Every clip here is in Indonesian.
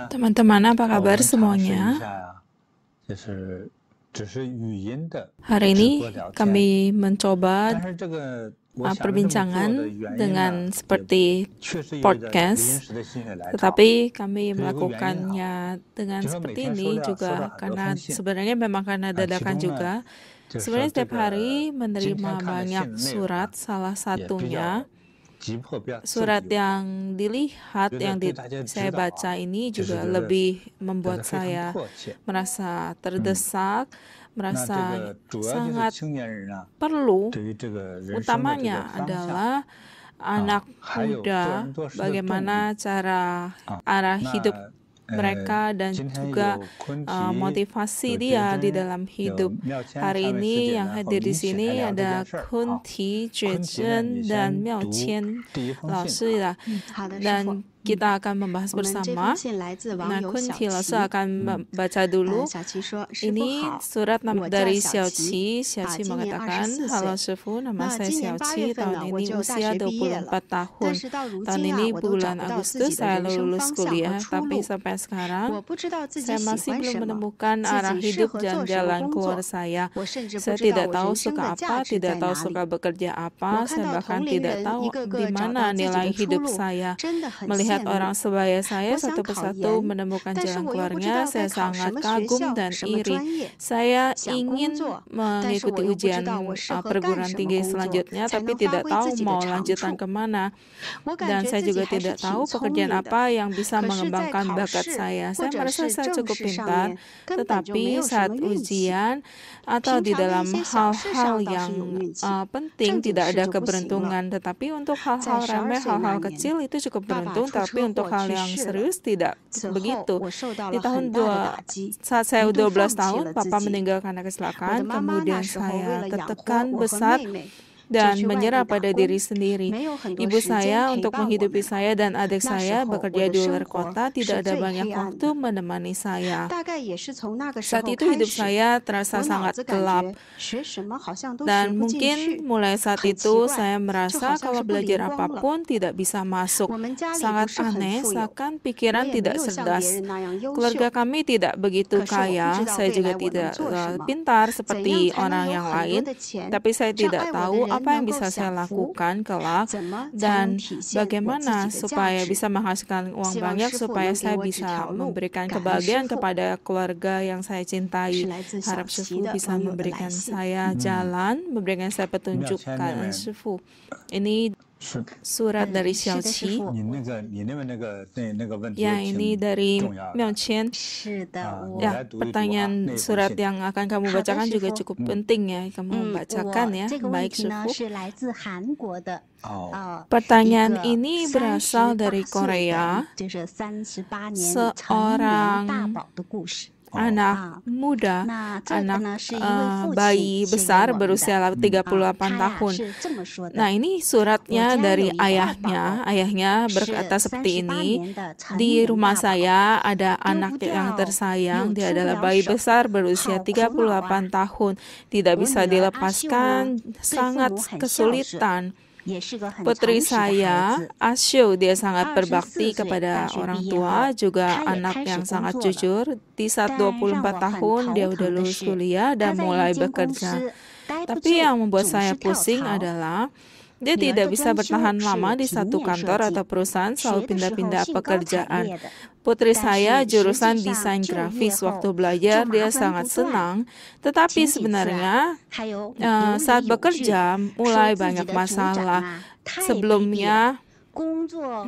Teman-teman, apa kabar semuanya? Hari ini kami mencoba perbincangan dengan seperti podcast, tetapi kami melakukannya dengan seperti ini juga karena sebenarnya memang karena dadakan juga. Sebenarnya setiap hari menerima banyak surat, salah satunya surat yang dilihat, yang saya baca ini juga lebih membuat saya merasa terdesak, merasa sangat perlu. Utamanya adalah anak muda, bagaimana cara arah hidup mereka dan juga motivasi dia di dalam hidup. Hari ini yang hadir di sini ada Kunti, Jue-Zhen, dan Miao Qian老师lah. Dan kita akan membahas bersama. Nah, Kunti Laosu akan membaca dulu. Ini surat dari Xiaoqi. Xiaoqi mengatakan, "Halo Shifu, nama saya Xiaoqi. Tahun ini usia 24 tahun. Tahun ini bulan Agustus saya lulus kuliah, tapi sampai sekarang saya masih belum menemukan arah hidup dan jalan keluar saya. Saya tidak tahu suka apa, tidak tahu suka bekerja apa. Saya bahkan tidak tahu di mana nilai hidup saya. Melihat orang sebaya saya satu persatu menemukan jalan keluarnya, saya sangat kagum dan iri. Saya ingin mengikuti ujian perguruan tinggi selanjutnya, tapi tidak tahu mau lanjutan kemana. Dan saya juga tidak tahu pekerjaan apa yang bisa mengembangkan bakat saya. Saya merasa saya cukup pintar, tetapi saat ujian atau di dalam hal-hal yang penting tidak ada keberuntungan. Tetapi untuk hal-hal remeh, hal-hal kecil itu cukup beruntung, tapi untuk hal yang serius tidak begitu. Di tahun saat saya 12 tahun, Papa meninggal karena kecelakaan, kemudian saya tertekan besar dan menyerah pada diri sendiri. Ibu saya untuk menghidupi saya dan adik saya bekerja di luar kota, tidak ada banyak waktu menemani saya. Saat itu hidup saya terasa sangat gelap. Dan mungkin mulai saat itu saya merasa kalau belajar apapun tidak bisa masuk. Sangat aneh, seakan pikiran tidak cerdas. Keluarga kami tidak begitu kaya, saya juga tidak pintar seperti orang yang lain, tapi saya tidak tahu apa yang bisa saya lakukan kelak dan bagaimana supaya bisa menghasilkan uang banyak supaya saya bisa memberikan kebahagiaan kepada keluarga yang saya cintai. Harap Shifu bisa memberikan saya jalan, memberikan saya petunjuk keadaan Shifu. Ini surat dari Xiaoqi. Ya, ini dari Miao Qian. Ya, pertanyaan surat yang akan kamu bacakan juga cukup penting ya. Kamu bacakan ya. Baik, Shifu. Pertanyaan ini berasal dari Korea. Seorang anak muda, bayi besar berusia 38 tahun. Nah, ini suratnya dari ayahnya. Ayahnya berkata seperti ini, "Di rumah saya ada anak yang tersayang. Dia adalah bayi besar berusia 38 tahun. Tidak bisa dilepaskan, sangat kesulitan. Putri saya, Asyu, dia sangat berbakti kepada orang tua, juga anak yang sangat jujur. Di saat 24 tahun, dia udah lulus kuliah dan mulai bekerja. Tapi yang membuat saya pusing adalah dia tidak bisa bertahan lama di satu kantor atau perusahaan, selalu pindah-pindah pekerjaan. Putri saya jurusan desain grafis. Waktu belajar dia sangat senang, tetapi sebenarnya saat bekerja mulai banyak masalah. Sebelumnya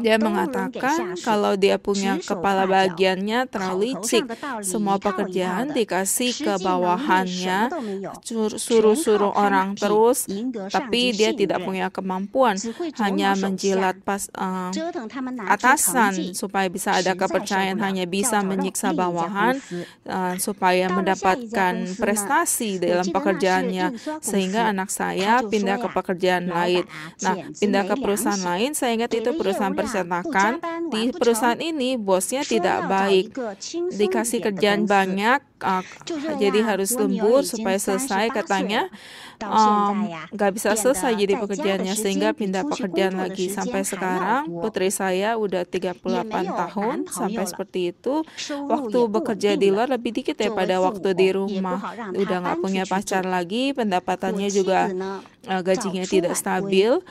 dia mengatakan kalau dia punya kepala bagiannya terlalu licik. Semua pekerjaan dikasih ke bawahannya, suruh-suruh orang terus, tapi dia tidak punya kemampuan, hanya menjilat atasan supaya bisa ada kepercayaan, hanya bisa menyiksa bawahan supaya mendapatkan prestasi dalam pekerjaannya, sehingga anak saya pindah ke pekerjaan lain. Nah, pindah ke perusahaan lain, saya ingat itu perusahaan percetakan. Di perusahaan ini bosnya tidak baik, dikasih kerjaan banyak, jadi harus lembur supaya selesai katanya. Gak bisa selesai jadi pekerjaannya sehingga pindah pekerjaan lagi. Sampai sekarang putri saya udah 38 tahun sampai seperti itu. Waktu bekerja di luar lebih dikit daripada waktu di rumah. Udah gak punya pacar lagi, pendapatannya juga gajinya tidak stabil.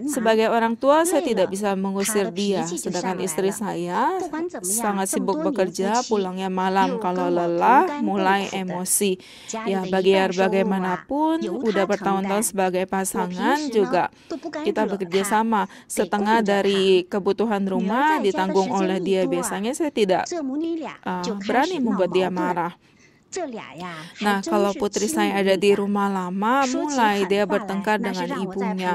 Sebagai orang tua saya tidak bisa mengusir dia, sedangkan istri saya sangat sibuk bekerja, pulangnya malam kalau lelah, mulai emosi. Ya, bagaimanapun udah bertahun-tahun sebagai pasangan juga kita bekerja sama. Setengah dari kebutuhan rumah ditanggung oleh dia. Biasanya saya tidak berani membuat dia marah. Nah, kalau putri saya ada di rumah lama, mulai dia bertengkar dengan ibunya.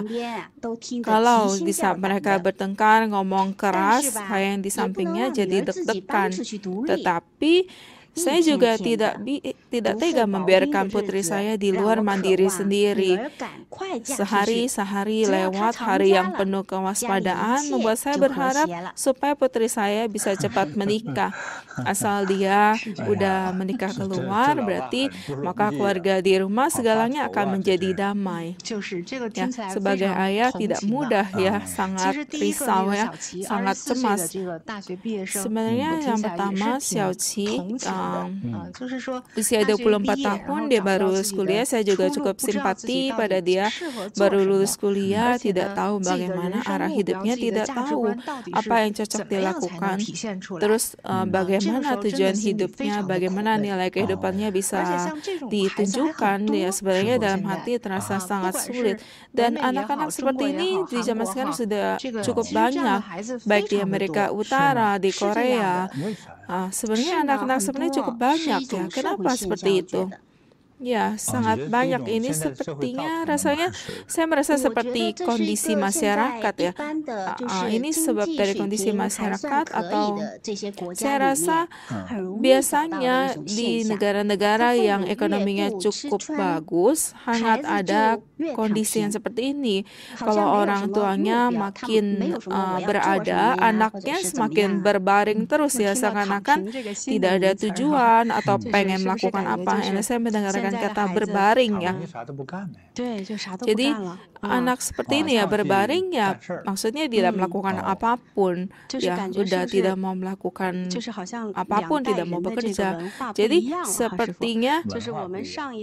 Kalau di saat mereka bertengkar, ngomong keras, kayak yang di sampingnya jadi deg-degan. Tetapi saya juga tidak tega membiarkan putri saya di luar mandiri sendiri. Sehari lewat hari yang penuh kewaspadaan membuat saya berharap supaya putri saya bisa cepat menikah. Asal dia udah menikah keluar, berarti maka keluarga di rumah segalanya akan menjadi damai. Ya, sebagai ayah tidak mudah ya, sangat risau ya, sangat cemas. Sebenarnya yang pertama Xiao Qi usia 24 tahun, dia baru lulus kuliah. Saya juga cukup simpati pada dia. Baru lulus kuliah, tidak tahu bagaimana arah hidupnya, tidak tahu apa yang cocok dilakukan. Terus bagaimana tujuan hidupnya, bagaimana nilai kehidupannya bisa ditunjukkan. Ya, sebenarnya dalam hati terasa sangat sulit. Dan anak-anak seperti ini di zaman sekarang sudah cukup banyak, baik di Amerika Utara, di Korea. Sebenarnya anak-anak sebenarnya cukup banyak ya. Kenapa seperti itu? Ya, sangat banyak. Ini sepertinya rasanya saya merasa seperti kondisi masyarakat ya. Ini sebab dari kondisi masyarakat atau saya rasa biasanya di negara-negara yang ekonominya cukup bagus hangat ada kondisi yang seperti ini. Kalau orang tuanya makin berada, anaknya semakin berbaring terus ya, seakan-akan tidak ada tujuan atau pengen melakukan apa. Ini saya mendengarkan kata berbaring ya. Jadi anak seperti ini ya berbaring ya, maksudnya tidak melakukan apapun ya, udah tidak mau melakukan apapun, tidak mau bekerja. Jadi sepertinya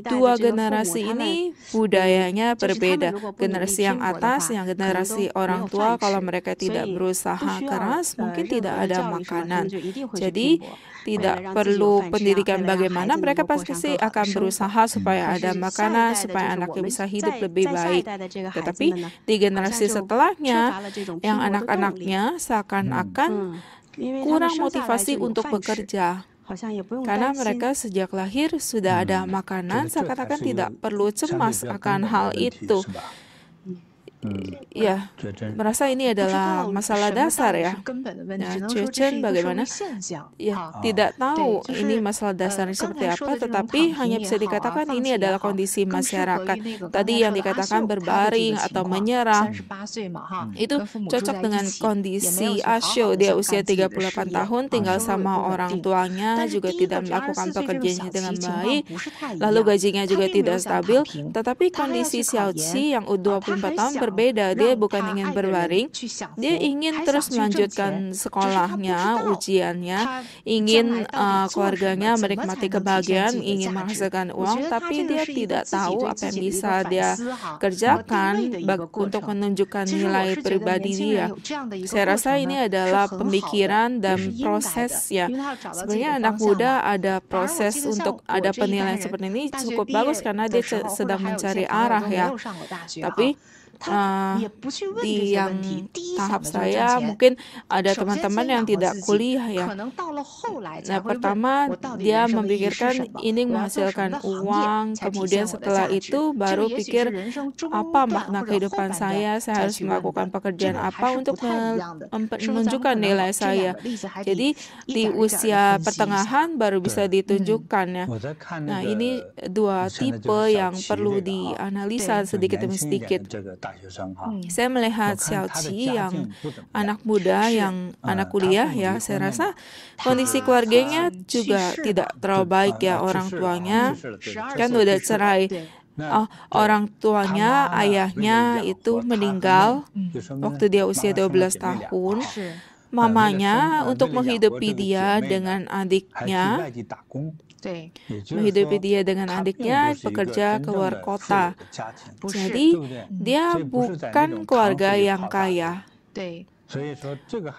dua generasi ini budayanya berbeda. Generasi yang atas, yang generasi orang tua, kalau mereka tidak berusaha keras mungkin tidak ada makanan. Jadi tidak perlu pendidikan bagaimana, mereka pasti akan berusaha supaya ada makanan, supaya anaknya bisa hidup lebih baik. Tetapi di generasi setelahnya, yang anak-anaknya seakan-akan kurang motivasi untuk bekerja. Karena mereka sejak lahir sudah ada makanan, seakan-akan tidak perlu cemas akan hal itu. Ya, merasa ini adalah masalah dasar ya. Chen bagaimana? Ya, tidak tahu ini masalah dasarnya seperti apa, tetapi hanya bisa dikatakan ini adalah kondisi masyarakat. Tadi yang dikatakan berbaring atau menyerah, itu cocok dengan kondisi Asyo. Dia usia 38 tahun, tinggal sama orang tuanya, juga tidak melakukan pekerjaannya dengan baik, lalu gajinya juga tidak stabil. Tetapi kondisi Xiao Qi yang 24 tahun berbeda. Dia bukan ingin berbaring, dia ingin terus melanjutkan sekolahnya, ujiannya, ingin keluarganya menikmati kebahagiaan, ingin menghasilkan uang, tapi dia tidak tahu apa yang bisa dia kerjakan untuk menunjukkan nilai pribadi dia. Saya rasa ini adalah pemikiran dan proses ya. Sebenarnya anak muda ada proses untuk ada penilaian seperti ini cukup bagus karena dia sedang mencari arah ya. Tapi di yang tahap saya mungkin ada teman-teman yang tidak kuliah ya. Nah, pertama dia memikirkan ini menghasilkan uang, kemudian setelah itu baru pikir apa makna kehidupan saya harus melakukan pekerjaan apa untuk menunjukkan nilai saya. Jadi di usia pertengahan baru bisa ditunjukkan ya. Nah, ini dua tipe yang perlu dianalisa sedikit demi sedikit. Saya melihat Xiao Qi yang anak muda, yang anak kuliah ya, saya rasa kondisi keluarganya juga tidak terlalu baik ya. Orang tuanya kan udah cerai. Orang tuanya, ayahnya itu meninggal waktu dia usia 12 tahun. Mamanya untuk menghidupi dia dengan adiknya, bekerja keluar kota. Jadi dia bukan keluarga yang kaya.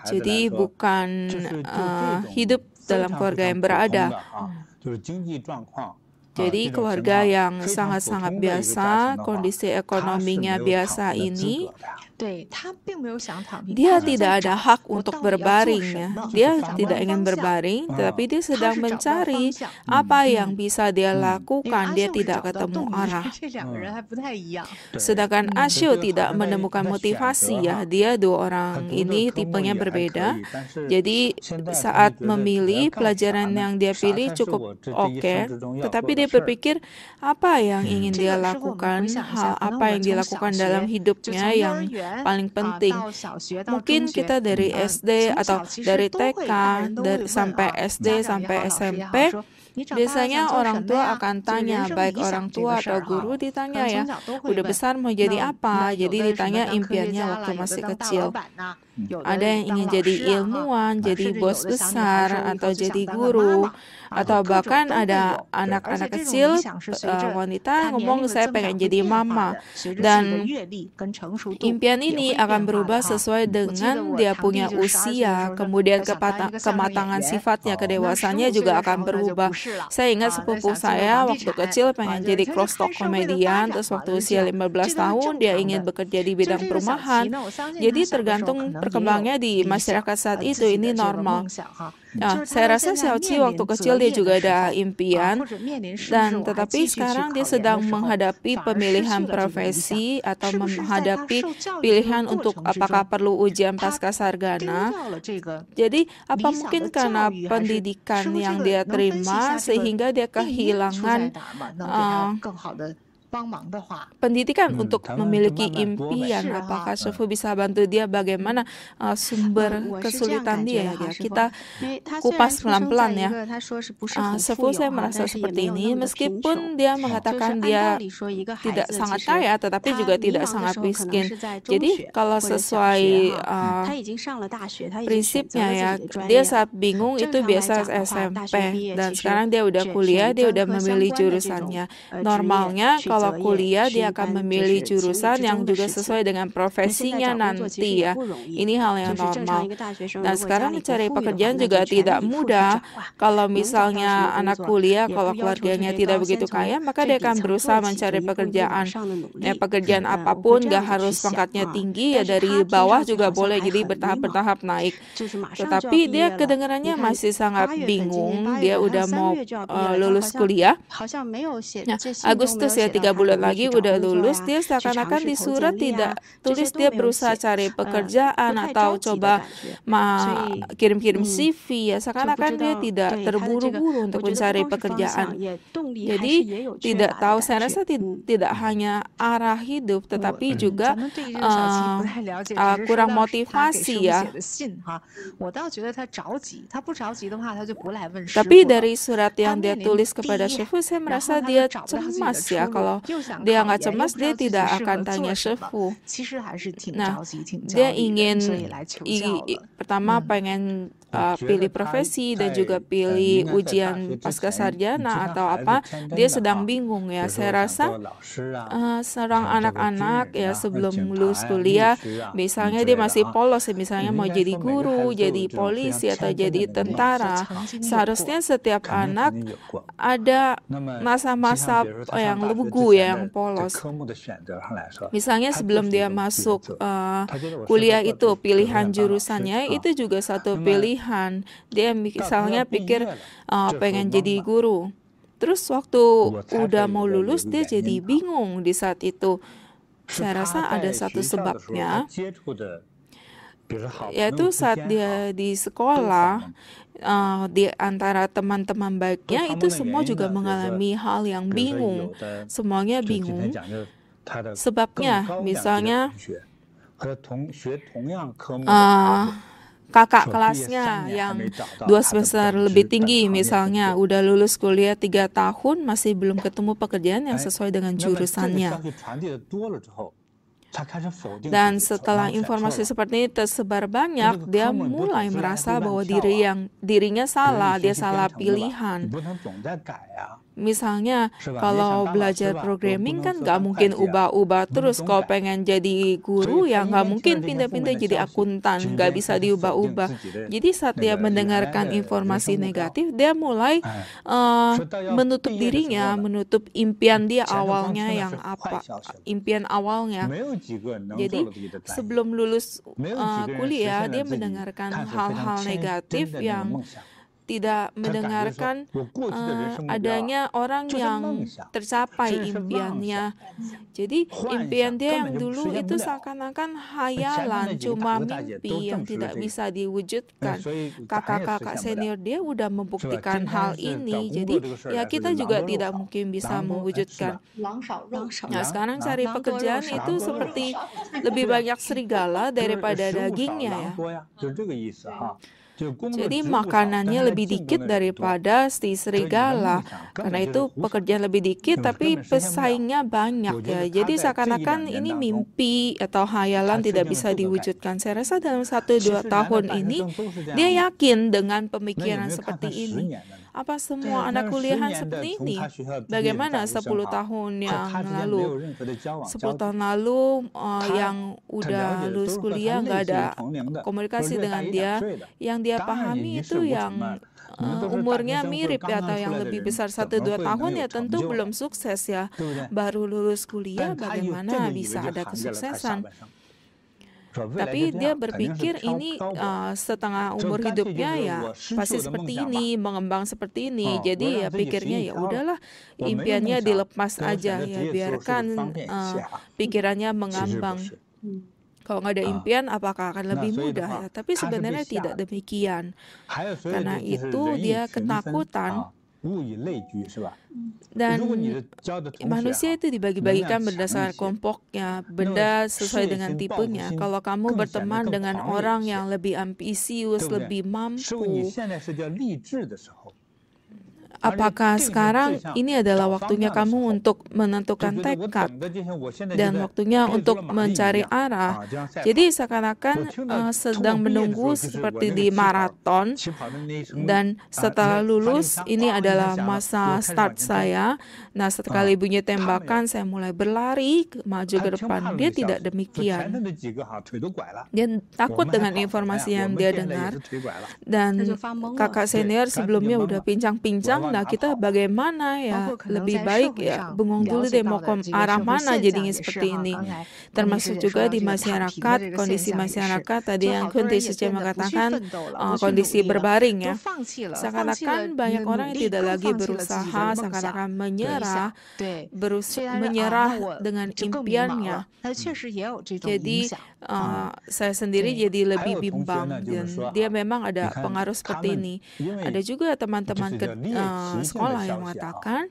Jadi bukan hidup dalam keluarga yang berada. Jadi keluarga yang sangat-sangat biasa, kondisi ekonominya biasa ini, dia tidak ada hak untuk berbaring ya. Dia tidak ingin berbaring, tetapi dia sedang mencari apa yang bisa dia lakukan. Dia tidak ketemu arah. Sedangkan Ashu tidak menemukan motivasi ya. Dia dua orang ini tipenya berbeda. Jadi saat memilih, pelajaran yang dia pilih cukup oke, tetapi dia berpikir apa yang ingin dia lakukan, hal apa yang dilakukan dalam hidupnya yang paling penting. Mungkin kita dari SD atau dari TK sampai SD sampai SMP, biasanya orang tua akan tanya, baik orang tua atau guru ditanya ya, udah besar mau jadi apa? Jadi ditanya impiannya waktu masih kecil. Ada yang ingin jadi ilmuwan, jadi bos besar, atau jadi guru, atau bahkan ada anak-anak kecil, wanita ngomong saya pengen jadi mama. Dan impian ini akan berubah sesuai dengan dia punya usia, kemudian kematangan sifatnya, kedewasannya juga akan berubah. Saya ingat sepupu saya waktu kecil pengen jadi crosstalk komedian, terus waktu usia 15 tahun dia ingin bekerja di bidang perumahan. Jadi tergantung perkembangannya di masyarakat saat itu, ini normal. Saya rasa Xiao Qi waktu kecil dia juga ada impian, dan tetapi sekarang dia sedang menghadapi pemilihan profesi atau menghadapi pilihan untuk apakah perlu ujian pascasarjana. Jadi apa mungkin karena pendidikan yang dia terima sehingga dia kehilangan pendidikan untuk memiliki impian? Apakah Shifu bisa bantu dia bagaimana sumber kesulitan dia ya? Kita kupas pelan-pelan ya. Shifu saya merasa seperti ini, meskipun dia mengatakan dia tidak sangat kaya tetapi juga tidak sangat miskin. Jadi kalau sesuai prinsipnya ya, dia saat bingung itu biasa SMP, dan sekarang dia udah kuliah, dia udah memilih jurusannya. Normalnya kalau kuliah dia akan memilih jurusan yang juga sesuai dengan profesinya nanti ya. Ini hal yang normal. Dan sekarang mencari pekerjaan juga tidak mudah. Kalau misalnya anak kuliah, kalau keluarganya tidak begitu kaya, maka dia akan berusaha mencari pekerjaan. Ya, pekerjaan apapun, gak harus pangkatnya tinggi ya, dari bawah juga boleh, jadi bertahap-bertahap naik. Tetapi dia kedengarannya masih sangat bingung. Dia udah mau lulus kuliah. Nah, Agustus ya, 3 bulan lagi udah lulus, dia seakan-akan di surat tidak tulis dia berusaha cari pekerjaan atau coba kirim-kirim CV ya, seakan-akan dia tidak terburu-buru untuk mencari pekerjaan. Jadi tidak tahu, saya rasa tidak hanya arah hidup tetapi juga kurang motivasi ya. Tapi dari surat yang dia tulis kepada Shifu, saya merasa dia cemas ya. Kalau dia nggak cemas, dia tidak akan tanya Shifu. Nah, dia ingin pertama pengen pilih profesi dan juga pilih ujian pascasarjana atau apa. Dia sedang bingung ya. Saya rasa seorang anak-anak ya sebelum lulus kuliah, misalnya dia masih polos ya, misalnya mau jadi guru, jadi polisi atau jadi tentara. Seharusnya setiap anak ada masa-masa yang lugu ya, yang polos. Misalnya sebelum dia masuk kuliah itu, pilihan jurusannya itu juga satu pilihan. Dia misalnya pikir pengen jadi guru. Terus waktu udah mau lulus dia jadi bingung di saat itu. Saya rasa ada satu sebabnya, yaitu saat dia di sekolah, di antara teman-teman baiknya itu semua juga mengalami hal yang bingung. Semuanya bingung. sebabnya, misalnya kakak kelasnya yang 2 semester lebih tinggi misalnya udah lulus kuliah 3 tahun masih belum ketemu pekerjaan yang sesuai dengan jurusannya. Dan setelah informasi seperti ini tersebar banyak, dia mulai merasa bahwa dirinya salah, dia salah pilihan. Misalnya, kalau belajar programming kan nggak mungkin ubah-ubah terus. Kalau pengen jadi guru, ya nggak mungkin pindah-pindah jadi akuntan, nggak bisa diubah-ubah. Jadi saat dia mendengarkan informasi negatif, dia mulai menutup dirinya, menutup impian dia awalnya yang apa, impian awalnya. Jadi sebelum lulus kuliah, dia mendengarkan hal-hal negatif yang tidak mendengarkan adanya orang yang tercapai impiannya. Jadi impian dia yang dulu itu seakan-akan hayalan, cuma mimpi yang tidak bisa diwujudkan. Kakak-kakak senior dia udah membuktikan hal ini. Jadi ya kita juga tidak mungkin bisa mewujudkan. Nah, sekarang cari pekerjaan itu seperti lebih banyak serigala daripada dagingnya ya. Jadi makanannya lebih dikit daripada si serigala. Karena itu pekerjaan lebih dikit tapi pesaingnya banyak ya. Jadi seakan-akan ini mimpi atau hayalan tidak bisa diwujudkan. Saya rasa dalam 1-2 tahun ini dia yakin dengan pemikiran seperti ini. Apa semua anak kuliahan seperti ini? Bagaimana 10 tahun yang lalu? 10 tahun lalu yang udah lulus kuliah nggak ada komunikasi dengan dia. Yang dia pahami itu yang umurnya mirip ya, atau yang lebih besar 1-2 tahun ya tentu belum sukses ya. Baru lulus kuliah bagaimana bisa ada kesuksesan? Tapi dia berpikir ini setengah umur hidupnya ya pasti seperti ini, mengembang seperti ini. Jadi ya pikirnya ya udahlah, impiannya dilepas aja ya, biarkan pikirannya mengambang. Kalau nggak ada impian, apakah akan lebih mudah ya? Tapi sebenarnya tidak demikian. Karena itu dia ketakutan. Dan manusia itu dibagi-bagikan berdasarkan kelompoknya, benda sesuai dengan tipenya. Kalau kamu berteman dengan orang yang lebih ambisius, lebih mampu, apakah sekarang ini adalah waktunya kamu untuk menentukan tekad dan waktunya untuk mencari arah? Jadi seakan-akan sedang menunggu seperti di maraton, dan setelah lulus ini adalah masa start saya. Nah, sekali bunyi tembakan saya mulai berlari maju ke depan. Dia tidak demikian. Dia takut dengan informasi yang dia dengar. Dan kakak senior sebelumnya udah pincang-pincang. Nah, kita bagaimana ya? Lebih baik ya bengong dulu deh mau ke arah mana jadinya seperti ini. Termasuk juga di masyarakat, kondisi masyarakat tadi yang Kunti Suci mengatakan kondisi berbaring ya. Seakan-akan banyak orang yang tidak lagi berusaha, seakan-akan menyerah dengan impiannya. Jadi saya sendiri jadi lebih bimbang, dan dia memang ada pengaruh seperti ini. Ada juga teman-teman sekolah yang mengatakan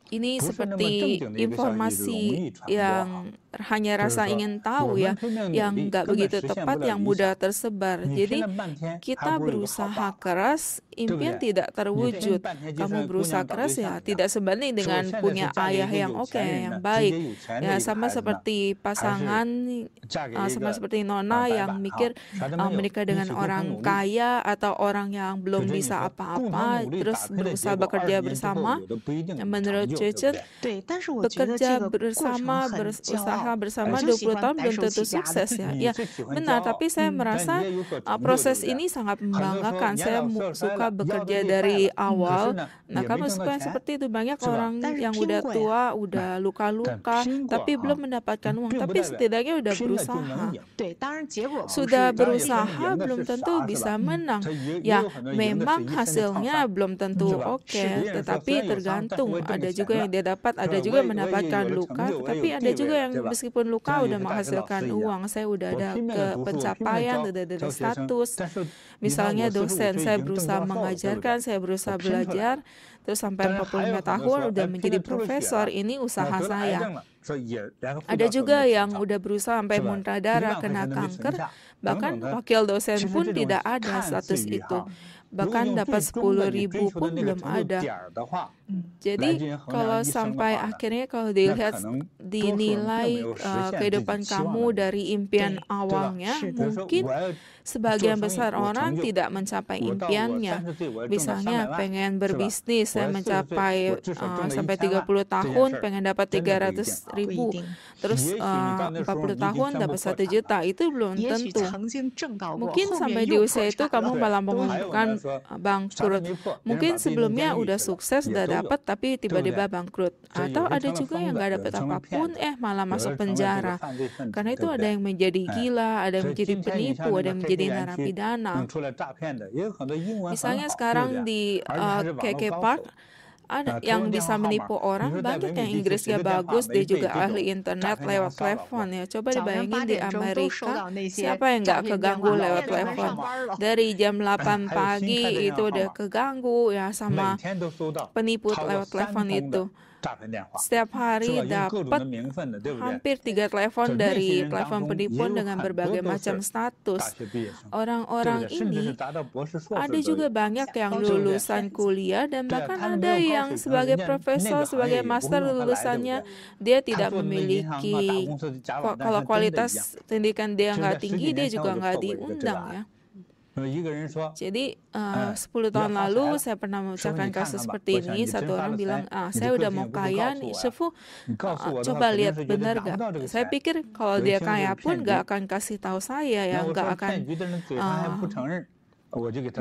ini seperti informasi yang hanya rasa ingin tahu ya, yang nggak begitu tepat, yang mudah tersebar. Jadi kita berusaha keras, impian tidak terwujud. Kamu berusaha keras ya tidak sebanding dengan punya ayah yang oke, yang baik. Ya sama seperti pasangan, sama seperti Nona yang mikir menikah dengan orang kaya atau orang yang belum bisa apa-apa, terus berusaha bekerja bersama. Menurut Cece, bekerja bersama, berusaha bersama 20 tahun belum tentu sukses ya. Ya benar, tapi saya merasa proses ini sangat membanggakan. Saya suka bekerja dari awal. Nah, kamu suka seperti itu. Banyak orang yang udah tua, udah luka-luka, tapi belum mendapatkan uang. Tapi setidaknya udah berusaha. Sudah berusaha belum tentu bisa menang. Ya memang hasilnya belum tentu oke, tetapi tergantung. Ada juga juga yang dia dapat, ada juga mendapatkan luka, tapi ada juga yang meskipun luka udah menghasilkan uang. Saya udah ada ke pencapaian, udah ada status. Misalnya dosen, saya berusaha mengajarkan, saya berusaha belajar, terus sampai 45 tahun udah menjadi profesor, ini usaha saya. Ada juga yang udah berusaha sampai muntah darah, kena kanker, bahkan wakil dosen pun tidak ada status itu. Bahkan dapat 10.000 pun belum ada. Jadi kalau sampai akhirnya kalau dilihat dinilai kehidupan kamu dari impian awalnya, mungkin sebagian besar orang tidak mencapai impiannya. Misalnya pengen berbisnis, saya mencapai sampai 30 tahun pengen dapat 300.000, terus 40 tahun dapat 1 juta, itu belum tentu. Mungkin sampai di usia itu kamu malah mengumumkan bangkrut. Mungkin sebelumnya udah sukses, udah dapat, tapi tiba-tiba bangkrut. Atau ada juga yang nggak dapat apapun, malah masuk penjara. Karena itu ada yang menjadi gila, ada yang menjadi penipu, ada yang menjadi narapidana. Misalnya sekarang di KK Park, ada yang bisa menipu orang, banyak yang Inggrisnya bagus, dia juga ahli internet lewat telepon ya. Coba dibayangin di Amerika, siapa yang nggak keganggu lewat telepon? Dari jam 8 pagi itu udah keganggu ya sama penipu lewat telepon itu. Setiap hari dapat hampir 3 telepon dari telepon penipuan dengan berbagai macam status. Orang-orang ini ada juga banyak yang lulusan kuliah dan bahkan ada yang sebagai profesor, sebagai master lulusannya dia tidak memiliki, kalau kualitas pendidikan dia nggak tinggi, dia juga nggak diundang ya. Jadi 10 tahun lalu saya pernah memecahkan kasus seperti ini. Satu orang bilang, saya udah mau kaya nih, Shifu, coba lihat benar gak? Saya pikir kalau dia kaya pun gak akan kasih tahu saya ya, gak akan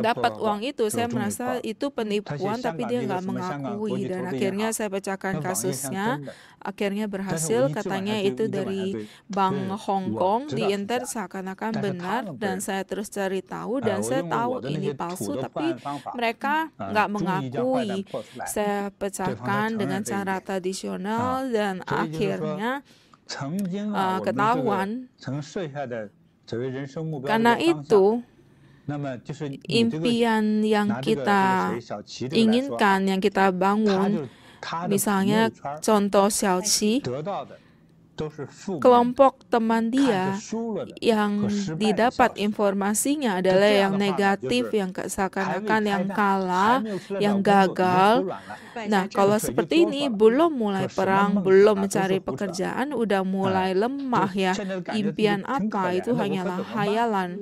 dapat uang itu. Saya merasa itu penipuan, tapi dia nggak mengakui, dan akhirnya saya pecahkan kasusnya. Akhirnya berhasil, katanya itu dari Bank Hong Kong, di internet seakan-akan benar, dan saya terus cari tahu, dan saya tahu ini palsu, tapi mereka nggak mengakui. Saya pecahkan dengan cara tradisional, dan akhirnya ketahuan. Karena itu impian yang kita inginkan, yang kita bangun, misalnya contoh Xiaoqi, kelompok teman dia yang didapat informasinya adalah yang negatif, yang seakan-akan yang kalah, yang gagal. Nah, kalau seperti ini, belum mulai perang, belum mencari pekerjaan, udah mulai lemah ya. Impian apa? Itu hanyalah hayalan.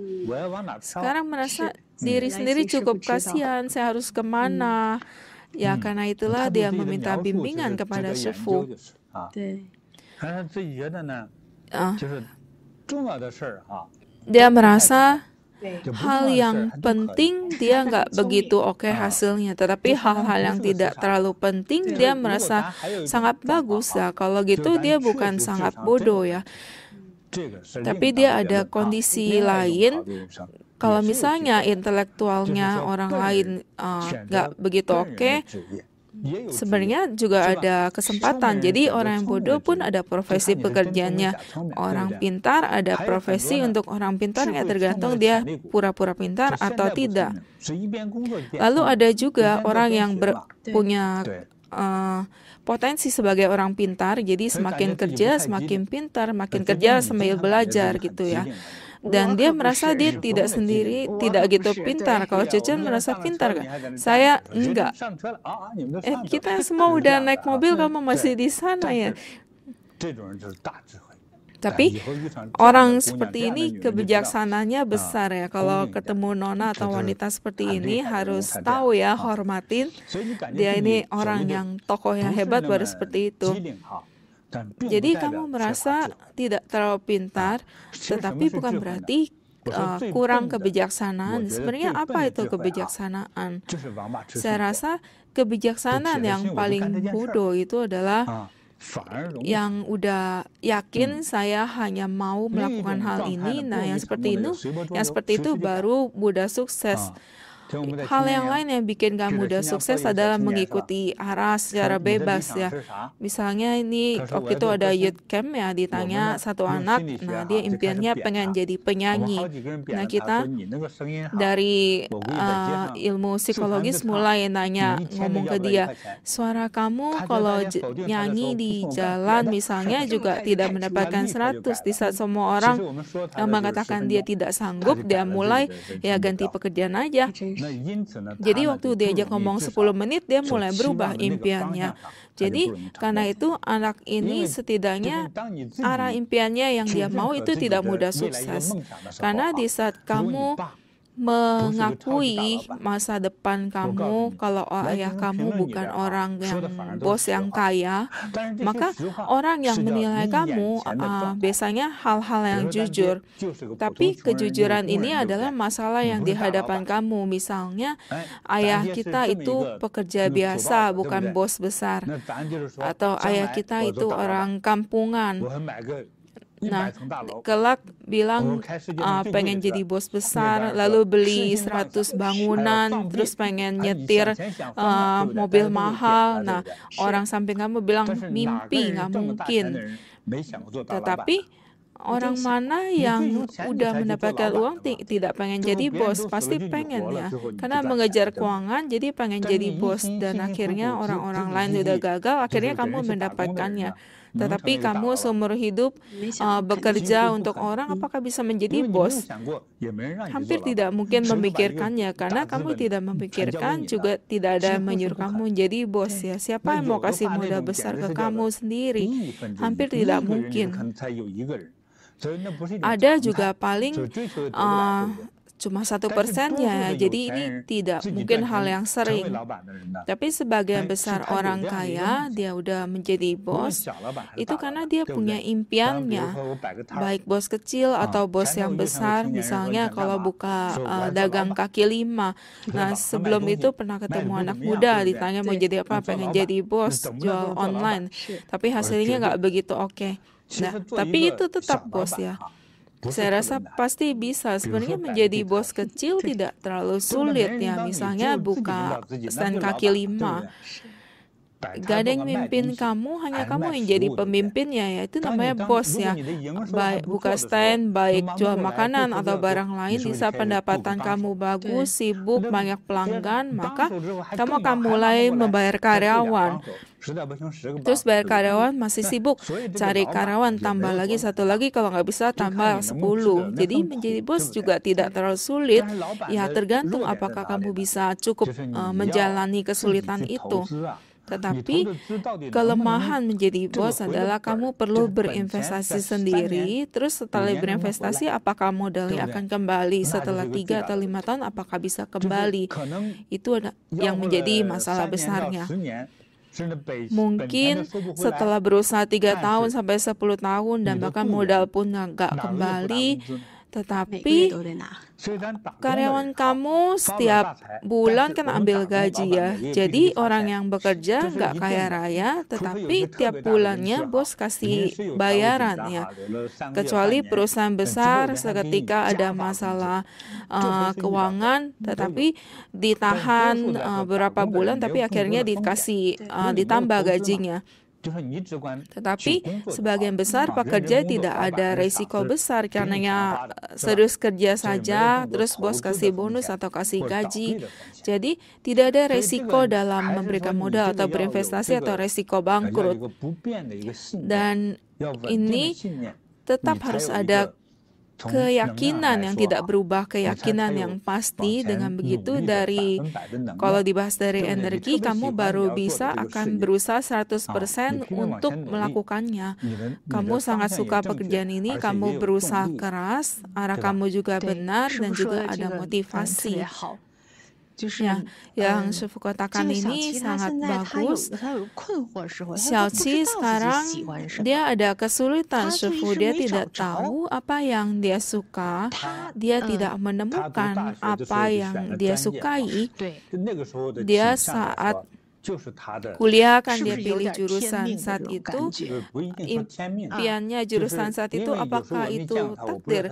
Sekarang merasa diri sendiri cukup kasihan, saya harus kemana? Ya, karena itulah dia meminta bimbingan kepada Shifu. Dia merasa hal yang penting dia nggak begitu oke hasilnya, tetapi hal-hal yang tidak terlalu penting dia merasa sangat bagus ya. Kalau gitu dia bukan sangat bodoh ya, tapi dia ada kondisi lain. Kalau misalnya intelektualnya orang lain nggak begitu oke, sebenarnya juga ada kesempatan. Jadi orang yang bodoh pun ada profesi pekerjaannya. Orang pintar ada profesi untuk orang pintar, ya tergantung dia pura-pura pintar atau tidak. Lalu ada juga orang yang punya potensi sebagai orang pintar, jadi semakin kerja semakin pintar, makin kerja sambil belajar gitu ya. Dan dia merasa dia tidak sendiri, tidak gitu pintar. Kalau Cecen merasa pintar kan? Saya enggak. Kita semua udah naik mobil, kamu masih di sana ya. Tapi orang seperti ini kebijaksanaannya besar ya. Kalau ketemu nona atau wanita seperti ini harus tahu ya, hormatin. Dia ini orang yang tokoh yang hebat, baru seperti itu. Jadi kamu merasa tidak terlalu pintar, tetapi bukan berarti kurang kebijaksanaan. Sebenarnya apa itu kebijaksanaan? Saya rasa kebijaksanaan yang paling bodoh itu adalah yang udah yakin saya hanya mau melakukan hal ini. Nah, yang seperti itu baru mudah sukses. hal yang lain yang bikin kamu udah sukses adalah mengikuti arah secara bebas ya. Misalnya ini waktu itu ada youth camp ya, ditanya satu anak, nah dia impiannya pengen jadi penyanyi. Nah kita dari ilmu psikologis mulai nanya, ngomong ke dia, suara kamu kalau nyanyi di jalan misalnya juga tidak mendapatkan 100. Di saat semua orang mengatakan dia tidak sanggup, dia mulai ya ganti pekerjaan aja. Jadi waktu diajak ngomong 10 menit, dia mulai berubah impiannya. Jadi karena itu anak ini setidaknya arah impiannya yang dia mau itu tidak mudah sukses. Karena di saat kamu mengakui masa depan kamu kalau ayah kamu bukan orang yang bos yang kaya, maka orang yang menilai kamu biasanya hal-hal yang jujur. Tapi kejujuran ini adalah masalah yang di hadapan kamu. Misalnya ayah kita itu pekerja biasa, bukan bos besar, atau ayah kita itu orang kampungan. Nah, kelak bilang pengen jadi bos besar, lalu beli 100 bangunan, terus pengen nyetir mobil mahal. Nah, orang samping kamu bilang mimpi, nggak mungkin. Tetapi orang mana yang udah mendapatkan uang tidak pengen jadi bos? Pasti pengen ya. Karena mengejar keuangan, jadi pengen jadi bos. Dan akhirnya orang-orang lain udah gagal, akhirnya kamu mendapatkannya. Tetapi kamu seumur hidup bekerja untuk orang, apakah bisa menjadi bos? Hampir tidak mungkin memikirkannya, karena kamu tidak memikirkan, juga tidak ada yang menyuruh kamu menjadi bos ya. Siapa yang mau kasih modal besar ke kamu sendiri? Hampir tidak mungkin. Ada juga paling cuma 1% ya, jadi ini tidak mungkin hal yang sering. Tapi sebagian besar orang kaya, dia udah menjadi bos, itu karena dia punya impiannya. Baik bos kecil atau bos yang besar, misalnya kalau buka dagang kaki lima. Nah, sebelum itu pernah ketemu anak muda, ditanya mau jadi apa, pengen jadi bos, jual online. Tapi hasilnya nggak begitu oke. Nah, tapi itu tetap bos ya. Saya rasa pasti bisa. Sebenarnya menjadi bos kecil tidak terlalu sulit ya. Misalnya buka stand kaki lima. Gak ada yang mimpin kamu, hanya kamu yang jadi pemimpinnya ya. Itu namanya bos ya. Baik buka stand, baik jual makanan atau barang lain, di saat pendapatan kamu bagus, sibuk, banyak pelanggan, maka kamu akan mulai membayar karyawan. Terus bayar karyawan masih sibuk, cari karyawan tambah lagi satu lagi, kalau nggak bisa tambah 10. Jadi menjadi bos juga tidak terlalu sulit. Ya tergantung apakah kamu bisa cukup menjalani kesulitan itu. Tetapi kelemahan menjadi bos adalah kamu perlu berinvestasi sendiri. Terus setelah berinvestasi, apakah modalnya akan kembali setelah 3 atau 5 tahun? Apakah bisa kembali? Itu yang menjadi masalah besarnya. Mungkin setelah berusaha 3 tahun sampai 10 tahun dan bahkan modal pun nggak kembali, tetapi karyawan kamu setiap bulan kan ambil gaji ya. Jadi orang yang bekerja nggak kaya raya, tetapi tiap bulannya bos kasih bayaran ya. Kecuali perusahaan besar seketika ada masalah keuangan, tetapi ditahan beberapa bulan, tapi akhirnya ditambah gajinya. Tetapi sebagian besar pekerja tidak ada risiko besar, karena serius kerja saja, terus bos kasih bonus atau kasih gaji. Jadi tidak ada risiko dalam memberikan modal atau berinvestasi atau risiko bangkrut. Dan ini tetap harus ada keyakinan yang tidak berubah, keyakinan yang pasti. Dengan begitu kalau dibahas dari energi, kamu baru bisa akan berusaha 100% untuk melakukannya. Kamu sangat suka pekerjaan ini, kamu berusaha keras, arah kamu juga benar, dan juga ada motivasi. Ya, yang Shifu katakan ini sangat bagus. Xiaoqi sekarang dia ada kesulitan, Shifu. Dia tidak tahu apa yang dia suka. Dia tidak menemukan apa yang dia sukai. Dia saat kuliah kan dia pilih jurusan saat itu, impiannya jurusan saat itu apakah itu takdir?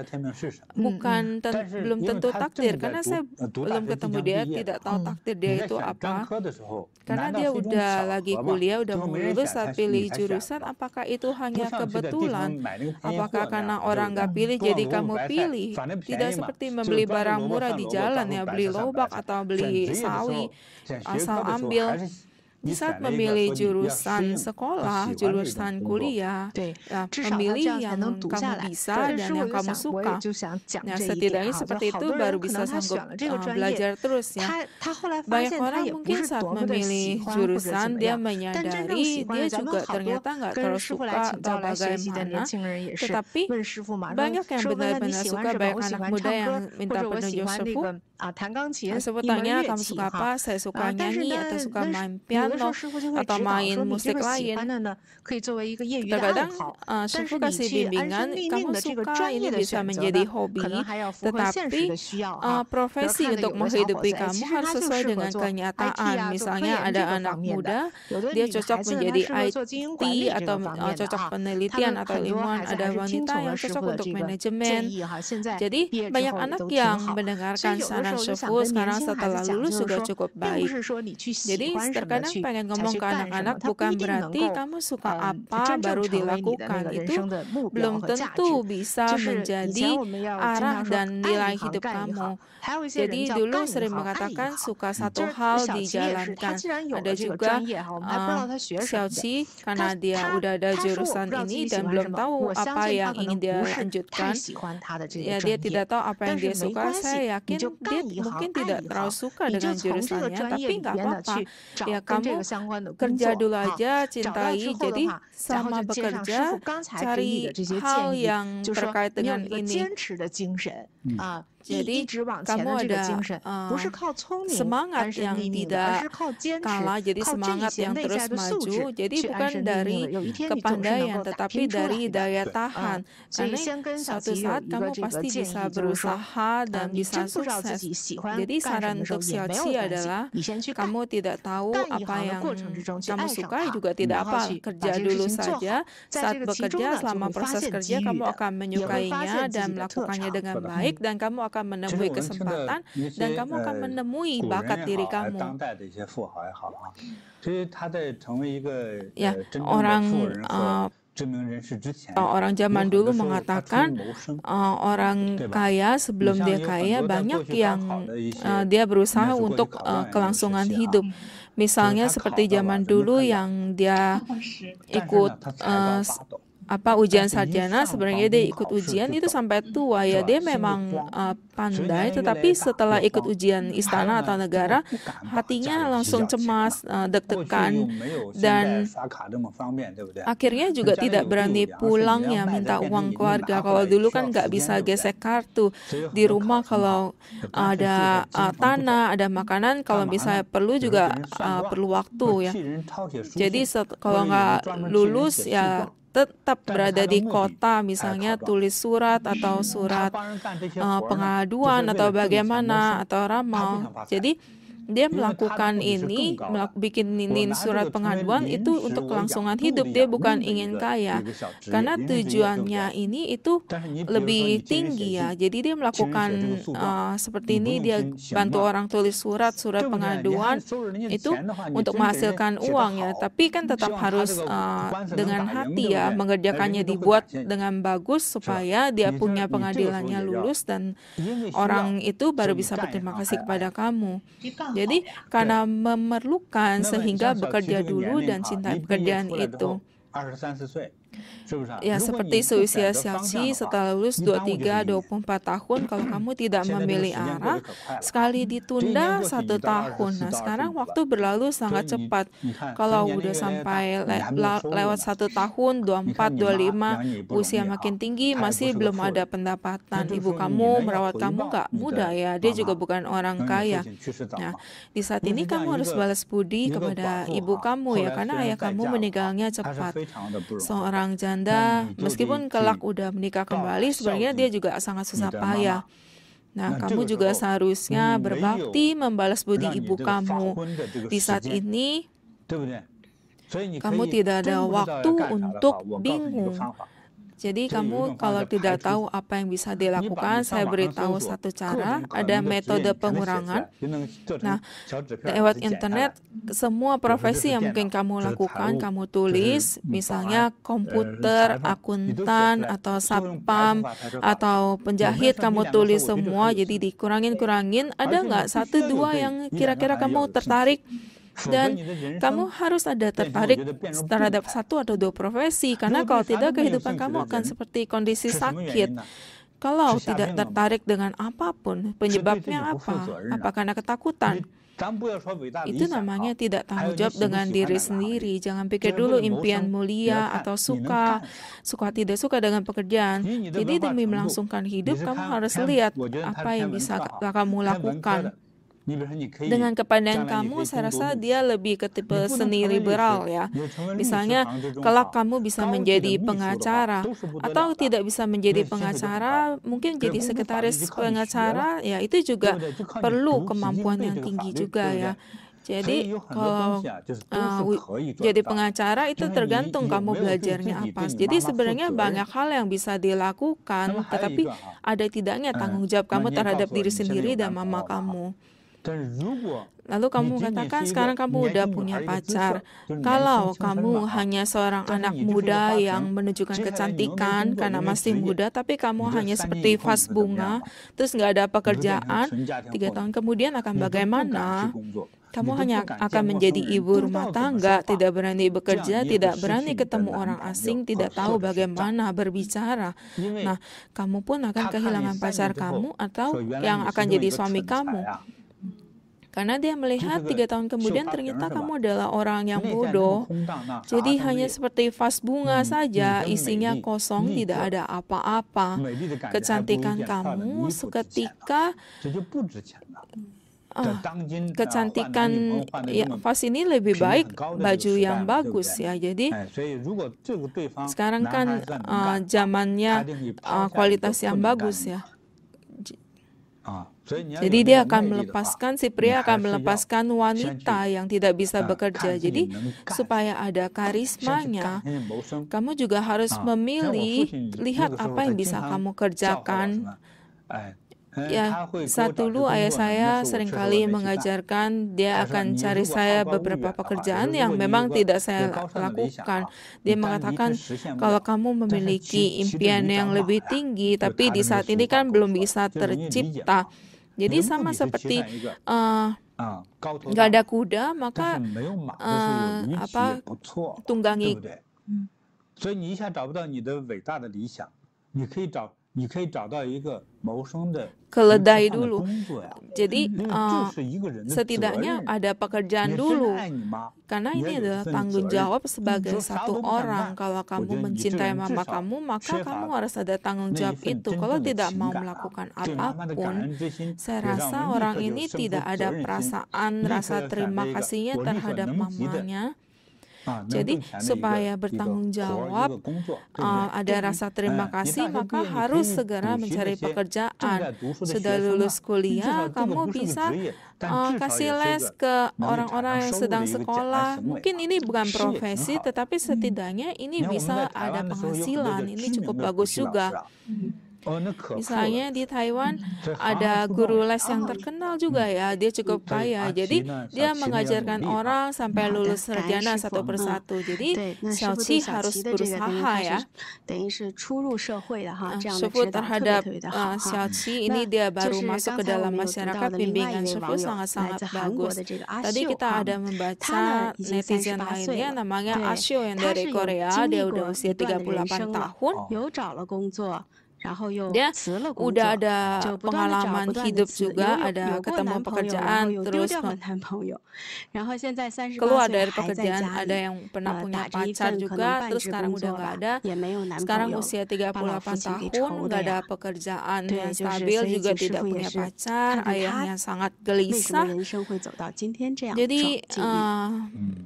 Belum tentu takdir, karena saya belum ketemu dia, tidak tahu takdir dia itu apa. Karena dia udah lagi kuliah, udah mau lulus saat pilih jurusan, apakah itu hanya kebetulan? Apakah karena orang nggak pilih jadi kamu pilih? Tidak seperti membeli barang murah di jalan ya, beli lobak atau beli sawi, asal ambil. Di saat memilih jurusan sekolah, jurusan kuliah, memilih yang kamu bisa dan yang kamu suka. Nah, setidaknya seperti itu baru bisa sanggup belajar terus ya. Banyak orang mungkin saat memilih jurusan, dia menyadari dia juga ternyata nggak terlalu suka atau bagaimana. Tetapi banyak yang benar-benar suka, banyak anak muda yang minta penunjuk sepuh. Sebetulnya kamu suka apa? Saya suka nyanyi atau suka main piano atau main musik lain. Terkadang sepuh kasih bimbingan, kamu suka ini bisa menjadi hobi, tetapi profesi untuk menghidupi kamu harus sesuai dengan kenyataan. Misalnya ada anak muda, dia cocok menjadi IT atau cocok penelitian atau ilmuwan, ada wanita yang cocok untuk manajemen. Jadi banyak anak yang mendengarkan saran sepuh sekarang setelah lulus sudah cukup baik. Jadi terkadang pengen ngomong ke anak-anak bukan berarti kamu suka apa baru dilakukan. Itu belum tentu bisa menjadi arah dan nilai hidup kamu. Jadi dulu sering mengatakan suka satu hal dijalankan. Ada juga Xiaoqi, karena dia udah ada jurusan ini dan belum tahu apa yang ingin dia lanjutkan. Ya, dia tidak tahu apa yang dia suka. Saya yakin dia mungkin tidak terlalu suka dengan jurusannya, tapi nggak apa-apa. Ya, kamu kerja dulu aja, cintai. Jadi sama bekerja, cari hal yang terkait dengan ini. Jadi kamu ada semangat yang tidak kalah, jadi semangat yang terus maju. Jadi bukan dari kepandaian, tetapi dari daya tahan. Karena suatu saat kamu pasti bisa berusaha dan bisa sukses. Jadi saran untuk Xiaoqi adalah kamu tidak tahu apa yang kamu suka, juga tidak apa, kerja dulu saja. Saat bekerja, selama proses kerja kamu akan menyukainya dan melakukannya dengan baik, dan kamu akan menemui kesempatan dan kamu akan menemui bakat diri kamu. Ya, orang zaman dulu mengatakan orang kaya sebelum dia kaya banyak yang dia berusaha untuk kelangsungan hidup. Misalnya seperti zaman dulu yang dia ikut ujian sarjana, sebenarnya dia ikut ujian itu sampai tua ya, dia memang pandai, tetapi setelah ikut ujian istana atau negara, hatinya langsung cemas, deg-degan, dan akhirnya juga tidak berani pulang ya, minta uang keluarga. Kalau dulu kan nggak bisa gesek kartu di rumah, kalau ada tanah, ada makanan, kalau misalnya perlu juga perlu waktu ya. Jadi kalau nggak lulus ya tetap berada di kota, misalnya tulis surat atau surat pengaduan atau bagaimana atau ramal. Jadi dia melakukan ini, bikinin surat pengaduan itu untuk kelangsungan hidup. Dia bukan ingin kaya, karena tujuannya ini itu lebih tinggi ya. Jadi dia melakukan seperti ini, dia bantu orang tulis surat pengaduan itu untuk menghasilkan uang ya. Tapi kan tetap harus dengan hati ya, mengerjakannya dibuat dengan bagus supaya dia punya pengadilannya lulus dan orang itu baru bisa berterima kasih kepada kamu. Jadi karena memerlukan sehingga bekerja dulu dan cinta pekerjaan itu. Ya, seperti seusia Xiaoqi setelah lulus 23, 24 tahun, kalau kamu tidak memilih arah, sekali ditunda 1 tahun. Nah, sekarang waktu berlalu sangat cepat. Kalau udah sampai lewat 1 tahun, 24, 25, usia makin tinggi, masih belum ada pendapatan. Ibu kamu merawat kamu nggak mudah ya, dia juga bukan orang kaya. Nah, di saat ini kamu harus balas budi kepada ibu kamu ya, karena ayah kamu meninggalnya cepat. Seorang janda, meskipun kelak udah menikah kembali, sebenarnya dia juga sangat susah payah. Nah, kamu juga seharusnya berbakti membalas budi ibu kamu. Di saat ini, Kamu tidak ada waktu untuk bingung. Jadi kamu kalau tidak tahu apa yang bisa dilakukan, saya beritahu satu cara, ada metode pengurangan. Nah, lewat internet, semua profesi yang mungkin kamu lakukan, kamu tulis, misalnya komputer, akuntan, atau satpam, atau penjahit, kamu tulis semua, jadi dikurangin. Ada nggak 1-2 yang kira-kira kamu tertarik? Dan kamu harus ada tertarik terhadap 1 atau 2 profesi, karena kalau tidak kehidupan kamu akan seperti kondisi sakit. Kalau tidak tertarik dengan apapun, penyebabnya apa? Apa karena ketakutan? Itu namanya tidak tanggung jawab dengan diri sendiri. Jangan pikir dulu impian mulia atau suka tidak suka dengan pekerjaan. Jadi demi melangsungkan hidup, kamu harus lihat apa yang bisa kamu lakukan. Dengan kepandaian kamu, saya rasa dia lebih ke tipe seni liberal ya. Misalnya, kalau kamu bisa menjadi pengacara atau tidak bisa menjadi pengacara, mungkin jadi sekretaris pengacara, ya itu juga perlu kemampuan yang tinggi juga ya. Jadi kalau jadi pengacara itu tergantung kamu belajarnya apa. Jadi sebenarnya banyak hal yang bisa dilakukan, tetapi ada tidaknya tanggung jawab kamu terhadap diri sendiri dan mama kamu. Lalu kamu katakan sekarang kamu udah punya pacar. Kalau kamu hanya seorang anak muda yang menunjukkan kecantikan karena masih muda, tapi kamu hanya seperti vas bunga, terus nggak ada pekerjaan, 3 tahun kemudian akan bagaimana? Kamu hanya akan menjadi ibu rumah tangga, tidak berani bekerja, tidak berani ketemu orang asing, tidak tahu bagaimana berbicara. Nah, kamu pun akan kehilangan pacar kamu atau yang akan jadi suami kamu. Karena dia melihat 3 tahun kemudian ternyata kamu adalah orang yang bodoh. Jadi hanya seperti vas bunga saja, isinya kosong, tidak ada apa-apa. Kecantikan kamu seketika kecantikan ya, vas ini lebih baik baju yang bagus ya. Jadi sekarang kan zamannya kualitas yang bagus ya. Jadi dia akan melepaskan, si pria akan melepaskan wanita yang tidak bisa bekerja. Jadi supaya ada karismanya, kamu juga harus memilih, lihat apa yang bisa kamu kerjakan. Ya, saat dulu ayah saya seringkali mengajarkan, dia akan cari saya beberapa pekerjaan yang memang tidak saya lakukan. Dia mengatakan, kalau kamu memiliki impian yang lebih tinggi, tapi di saat ini kan belum bisa tercipta. Jadi sama seperti nggak ada kuda, maka tunggangi. Keledai dulu. Jadi setidaknya ada pekerjaan dulu. Karena ini adalah tanggung jawab sebagai satu orang. Kalau kamu mencintai mama kamu, maka kamu harus ada tanggung jawab itu. Kalau tidak mau melakukan apapun, saya rasa orang ini tidak ada perasaan, rasa terima kasihnya terhadap mamanya. Jadi supaya bertanggung jawab, ada rasa terima kasih, maka harus segera mencari pekerjaan. Sudah lulus kuliah, kamu bisa kasih les ke orang-orang yang sedang sekolah. Mungkin ini bukan profesi, tetapi setidaknya ini bisa ada penghasilan. Ini cukup bagus juga. Misalnya di Taiwan ada guru les yang terkenal juga ya, dia cukup kaya, jadi dia mengajarkan orang sampai lulus sarjana satu persatu. Jadi Xiaoqi harus berusaha ya. Shufu terhadap Xiaoqi ini dia baru masuk ke dalam masyarakat, bimbingan Shufu sangat-sangat bagus. Tadi kita ada membaca netizen lainnya namanya Ashio yang dari Korea, dia udah usia 38 tahun. Dia udah ada pengalaman hidup juga, ada ketemu pekerjaan, terus keluar dari pekerjaan, ada yang pernah punya pacar juga, terus sekarang udah nggak ada. Sekarang usia 38 tahun, nggak ada pekerjaan yang stabil, juga tidak punya pacar, ayahnya sangat gelisah. Jadi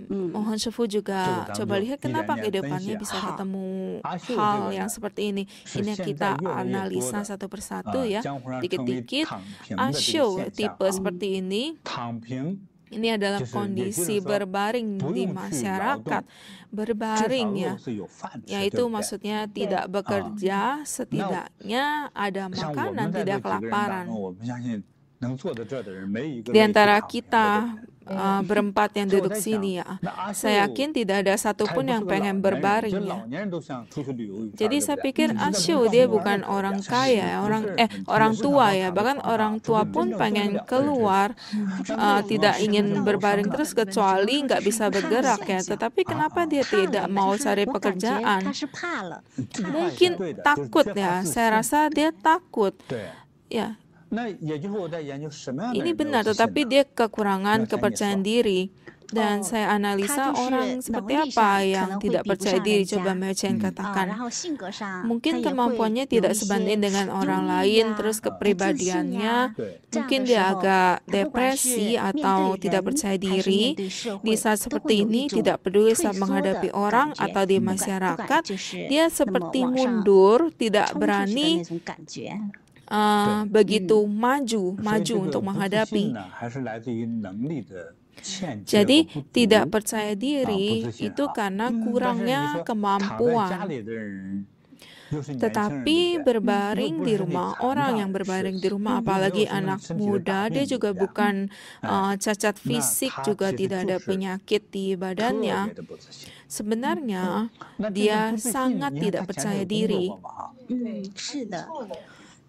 mohon Shufu juga coba lihat kenapa kehidupannya bisa ketemu hal yang seperti ini. Ini kita analisa satu persatu ya, dikit-dikit. Ashio tipe seperti ini. Ini adalah kondisi berbaring di masyarakat. Berbaring ya, yaitu maksudnya tidak bekerja, setidaknya ada makanan, tidak kelaparan. Di antara kita berempat yang duduk sini ya, saya yakin tidak ada satupun yang pengen berbaring ya. Jadi saya pikir Asyu dia bukan orang kaya, orang tua ya, bahkan orang tua pun pengen keluar, tidak ingin berbaring terus kecuali nggak bisa bergerak ya. Tetapi kenapa dia tidak mau cari pekerjaan? Mungkin takut ya. Saya rasa dia takut. Ya. Ini benar, tetapi dia kekurangan kepercayaan diri. Dan saya analisa orang seperti apa yang tidak percaya diri. Coba Mei-Chen katakan, mungkin kemampuannya tidak sebanding dengan orang lain, terus kepribadiannya, mungkin dia agak depresi atau tidak percaya diri. Di saat seperti ini, tidak peduli saat menghadapi orang atau di masyarakat, dia seperti mundur, tidak berani begitu maju untuk menghadapi. Jadi tidak percaya diri itu karena kurangnya kemampuan. Tetapi berbaring di rumah, orang yang berbaring di rumah, apalagi anak muda, dia juga bukan cacat fisik, juga tidak ada penyakit di badannya. Sebenarnya dia sangat tidak percaya diri.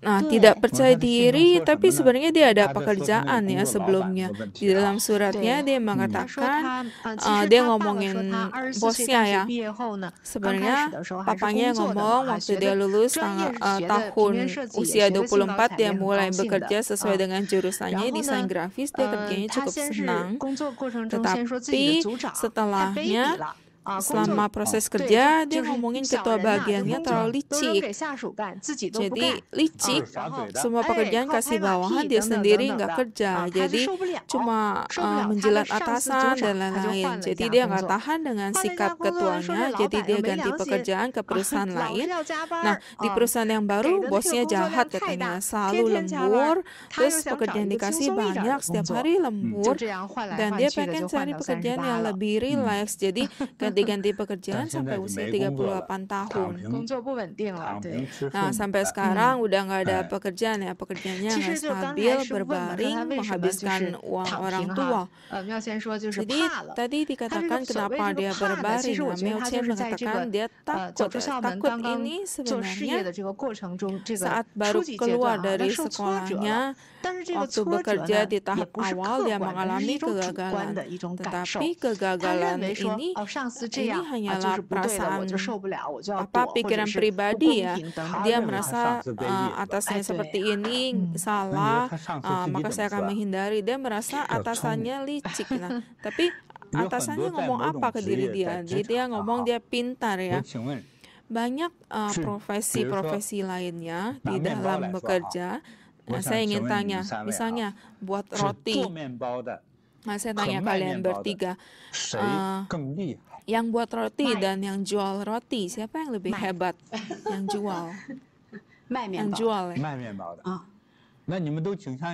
Nah, tidak percaya diri, tapi sebenarnya dia ada pekerjaan ya sebelumnya. Di dalam suratnya dia mengatakan, dia ngomongin bosnya ya. Sebenarnya papanya ngomong waktu dia lulus tahun usia 24, dia mulai bekerja sesuai dengan jurusannya, desain grafis, dia kerjanya cukup senang. Tetapi setelahnya, selama proses kerja, dia ngomongin ketua bagiannya terlalu licik. Jadi licik, semua pekerjaan kasih bawahan, dia sendiri nggak kerja. Jadi cuma menjilat atasan dan lain-lain. Jadi dia nggak tahan dengan sikap ketuanya, jadi dia ganti pekerjaan ke perusahaan lain. Nah, di perusahaan yang baru, bosnya jahat katanya, selalu lembur, terus pekerjaan dikasih banyak, setiap hari lembur. Dan dia pengen cari pekerjaan yang lebih relax, jadi ganti-ganti pekerjaan sampai usia 38 tahun. Nah, sampai sekarang udah nggak ada pekerjaan ya, pekerjaannya nggak stabil, berbaring, menghabiskan uang orang tua. Jadi tadi dikatakan kenapa dia berbaring. Nah, Mei-Chen mengatakan dia takut. Takut ini sebenarnya saat baru keluar dari sekolahnya, waktu bekerja di tahap awal dia mengalami kegagalan. Tetapi kegagalan ini hanyalah perasaan pikiran pribadi ya. Dia merasa atasnya seperti ini salah, maka saya akan menghindari. Dia merasa atasannya licik. Nah, tapi atasannya ngomong apa ke diri dia? Jadi dia ngomong dia pintar ya. Banyak profesi-profesi lainnya di dalam bekerja. Nah, saya ingin tanya, misalnya buat roti. Nah, saya tanya kalian bertiga, yang buat roti dan yang jual roti, siapa yang lebih hebat? Yang jual. Yang jual ya.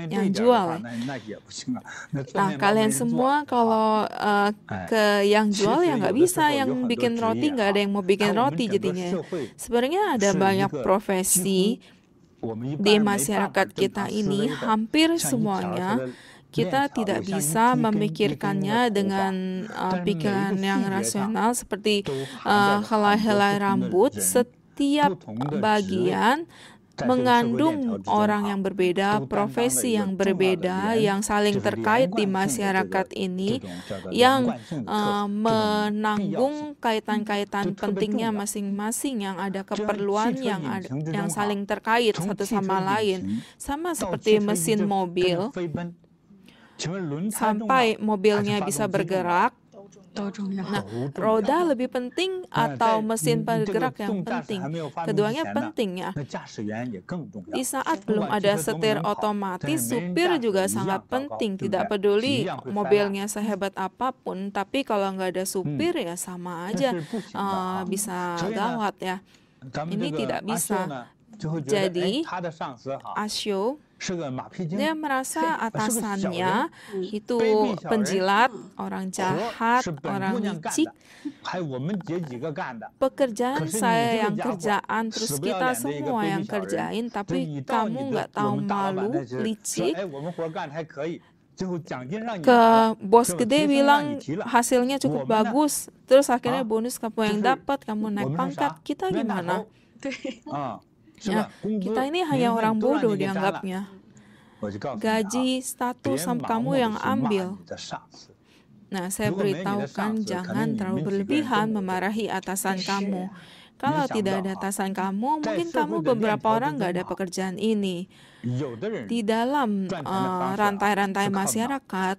Yang jual. Nah, kalian semua kalau ke yang jual ya nggak bisa, yang bikin roti nggak ada yang mau bikin roti jadinya. Sebenarnya ada banyak profesi di masyarakat kita ini, hampir semuanya kita tidak bisa memikirkannya dengan pikiran yang rasional seperti helai-helai rambut. Setiap bagian mengandung orang yang berbeda, profesi yang berbeda, yang saling terkait di masyarakat ini, yang menanggung kaitan-kaitan pentingnya masing-masing, yang ada keperluan yang saling terkait satu sama lain. Sama seperti mesin mobil. Sampai mobilnya bisa bergerak, nah, roda lebih penting atau mesin bergerak yang penting? Keduanya penting ya. Di saat belum ada setir otomatis, supir juga sangat penting. Tidak peduli mobilnya sehebat apapun, tapi kalau nggak ada supir ya sama aja, bisa gawat ya. Ini tidak bisa. Jadi, Asyo Dia merasa atasannya itu penjilat, orang jahat, orang licik. Pekerjaan saya yang kerjaan, terus kita semua yang kerjain, tapi kamu nggak tahu malu, licik. Ke bos gede bilang hasilnya cukup bagus, terus akhirnya bonus kamu yang dapat, kamu naik pangkat, kita gimana? Ya, kita ini hanya orang bodoh dianggapnya. Gaji, status, kamu yang ambil. Nah, saya beritahukan jangan terlalu berlebihan memarahi atasan kamu. Kalau tidak ada atasan kamu, mungkin kamu beberapa orang nggak ada pekerjaan ini. Di dalam rantai-rantai masyarakat,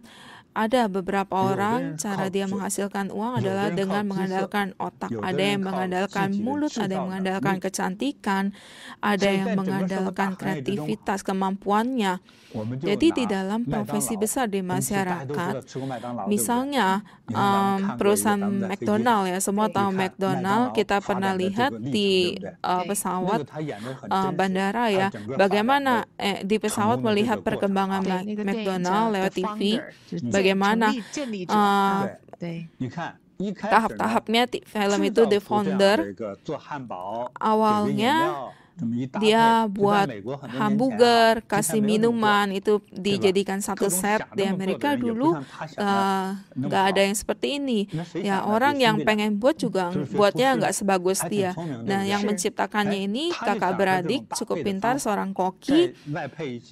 ada beberapa orang, cara dia menghasilkan uang adalah dengan mengandalkan otak. Ada yang mengandalkan mulut, ada yang mengandalkan kecantikan, ada yang mengandalkan kreativitas, kemampuannya. Jadi di dalam profesi besar di masyarakat, misalnya perusahaan McDonald, ya semua tahu McDonald, kita pernah lihat di pesawat bandara, ya bagaimana di pesawat melihat perkembangan McDonald lewat TV, bagaimana tahap-tahapnya film itu The Founder. Awalnya dia buat hamburger, kasih minuman, itu dijadikan satu set. Di Amerika dulu nggak ada yang seperti ini. Ya, orang yang pengen buat juga buatnya nggak sebagus dia. Nah, yang menciptakannya ini kakak beradik, cukup pintar, seorang koki.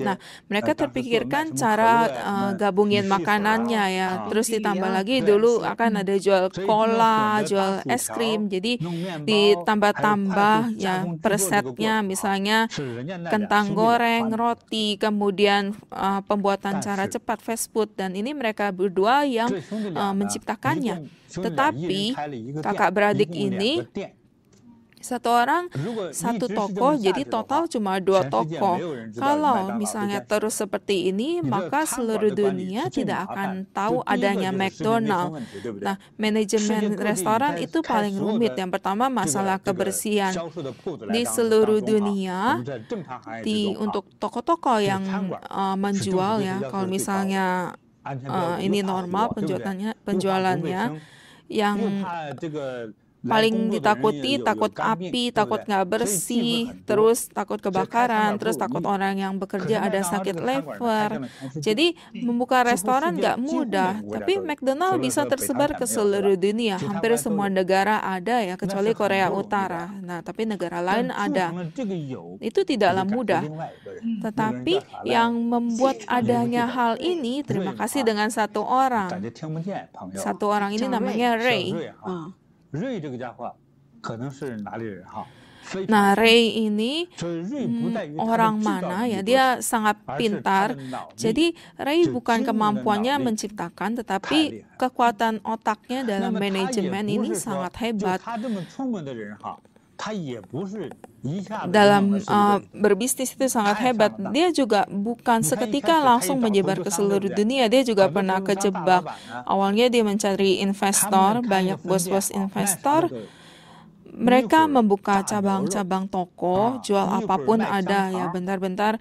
Nah, mereka terpikirkan cara gabungin makanannya, ya. Terus ditambah lagi dulu akan ada jual cola, jual es krim. Jadi ditambah-tambah ya per setnya. Misalnya kentang goreng, roti, kemudian pembuatan cara cepat fast food, dan ini mereka berdua yang menciptakannya. Tetapi kakak beradik ini satu orang satu toko, jadi total cuma 2 toko. Kalau misalnya terus seperti ini, maka seluruh dunia tidak akan tahu adanya McDonald. Nah, manajemen restoran itu paling rumit. Yang pertama masalah kebersihan. Di seluruh dunia, untuk toko-toko yang menjual, ya kalau misalnya ini normal penjualannya, yang paling ditakuti, takut api, takut nggak bersih, terus takut kebakaran, terus takut orang yang bekerja ada sakit lever. Jadi membuka restoran nggak mudah, tapi McDonald bisa tersebar ke seluruh dunia. Hampir semua negara ada, ya kecuali Korea Utara. Nah, tapi negara lain ada. Itu tidaklah mudah. Tetapi yang membuat adanya hal ini, terima kasih dengan satu orang. Satu orang ini namanya Ray. Nah, Ray ini orang mana, ya? Dia sangat pintar. Jadi Ray bukan kemampuannya menciptakan, tetapi kekuatan otaknya dalam manajemen ini sangat hebat. Dalam berbisnis itu sangat hebat. Dia juga bukan seketika langsung menyebar ke seluruh dunia. Dia juga pernah kejebak. Awalnya dia mencari investor, banyak bos-bos investor. Mereka membuka cabang-cabang toko, jual apapun ada, ya bentar-bentar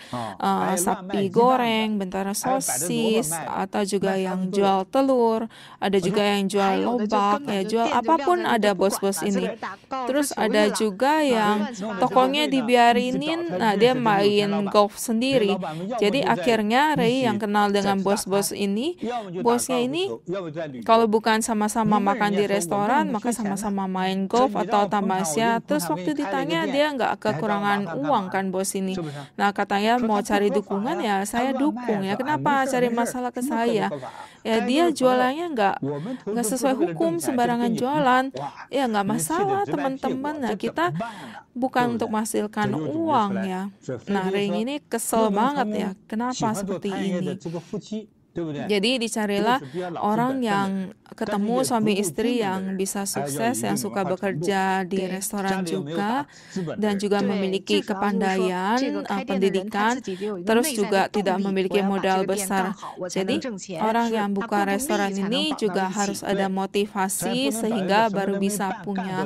sapi goreng, bentar sosis, atau juga yang jual telur, ada juga yang jual lobak, ya jual apapun ada bos-bos ini. Terus ada juga yang tokonya dibiarinin, nah dia main golf sendiri. Jadi akhirnya Ray yang kenal dengan bos-bos ini, bosnya ini kalau bukan sama-sama makan di restoran, maka sama-sama main golf atau tamasya. Terus waktu ditanya, dia nggak kekurangan uang kan bos ini. Nah, katanya mau cari dukungan, ya saya dukung, ya kenapa cari masalah ke saya? Ya dia jualannya nggak sesuai hukum, sembarangan jualan. Ya nggak masalah teman-teman. Nah, kita bukan untuk menghasilkan uang, ya. Nah, Ray ini kesel banget, ya. Kenapa seperti ini? Jadi dicarilah orang yang ketemu suami istri yang bisa sukses, yang suka bekerja di restoran juga, dan juga memiliki kepandaian, pendidikan, terus juga tidak memiliki modal besar. Jadi orang yang buka restoran ini juga harus ada motivasi sehingga baru bisa punya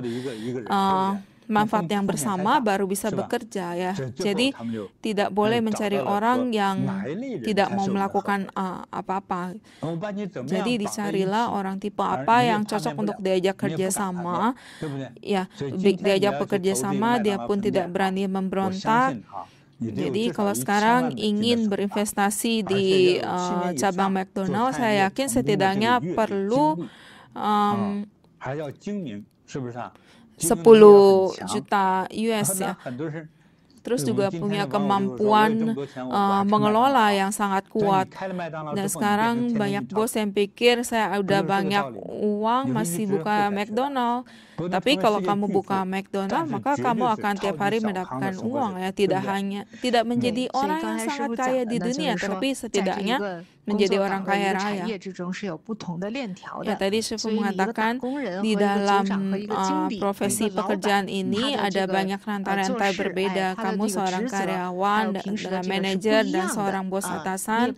manfaat yang bersama baru bisa bekerja ya. Jadi tidak boleh mencari orang yang tidak mau melakukan apa-apa. Jadi dicarilah orang tipe apa yang cocok untuk diajak kerjasama. Ya, diajak bekerja sama, dia pun tidak berani memberontak. Jadi kalau sekarang ingin berinvestasi di cabang McDonald, saya yakin setidaknya perlu 10 juta US ya. Terus juga punya kemampuan mengelola yang sangat kuat. Dan sekarang banyak bos yang pikir saya udah banyak uang masih buka McDonald. Tapi kalau kamu buka McDonald, maka kamu akan tiap hari mendapatkan uang ya. Tidak menjadi orang yang sangat kaya di dunia, tapi setidaknya menjadi orang kaya raya. Ya, tadi Shifu mengatakan di dalam profesi pekerjaan ini ada banyak rantai-rantai berbeda. Kamu seorang karyawan, dengan manajer, dan seorang bos atasan.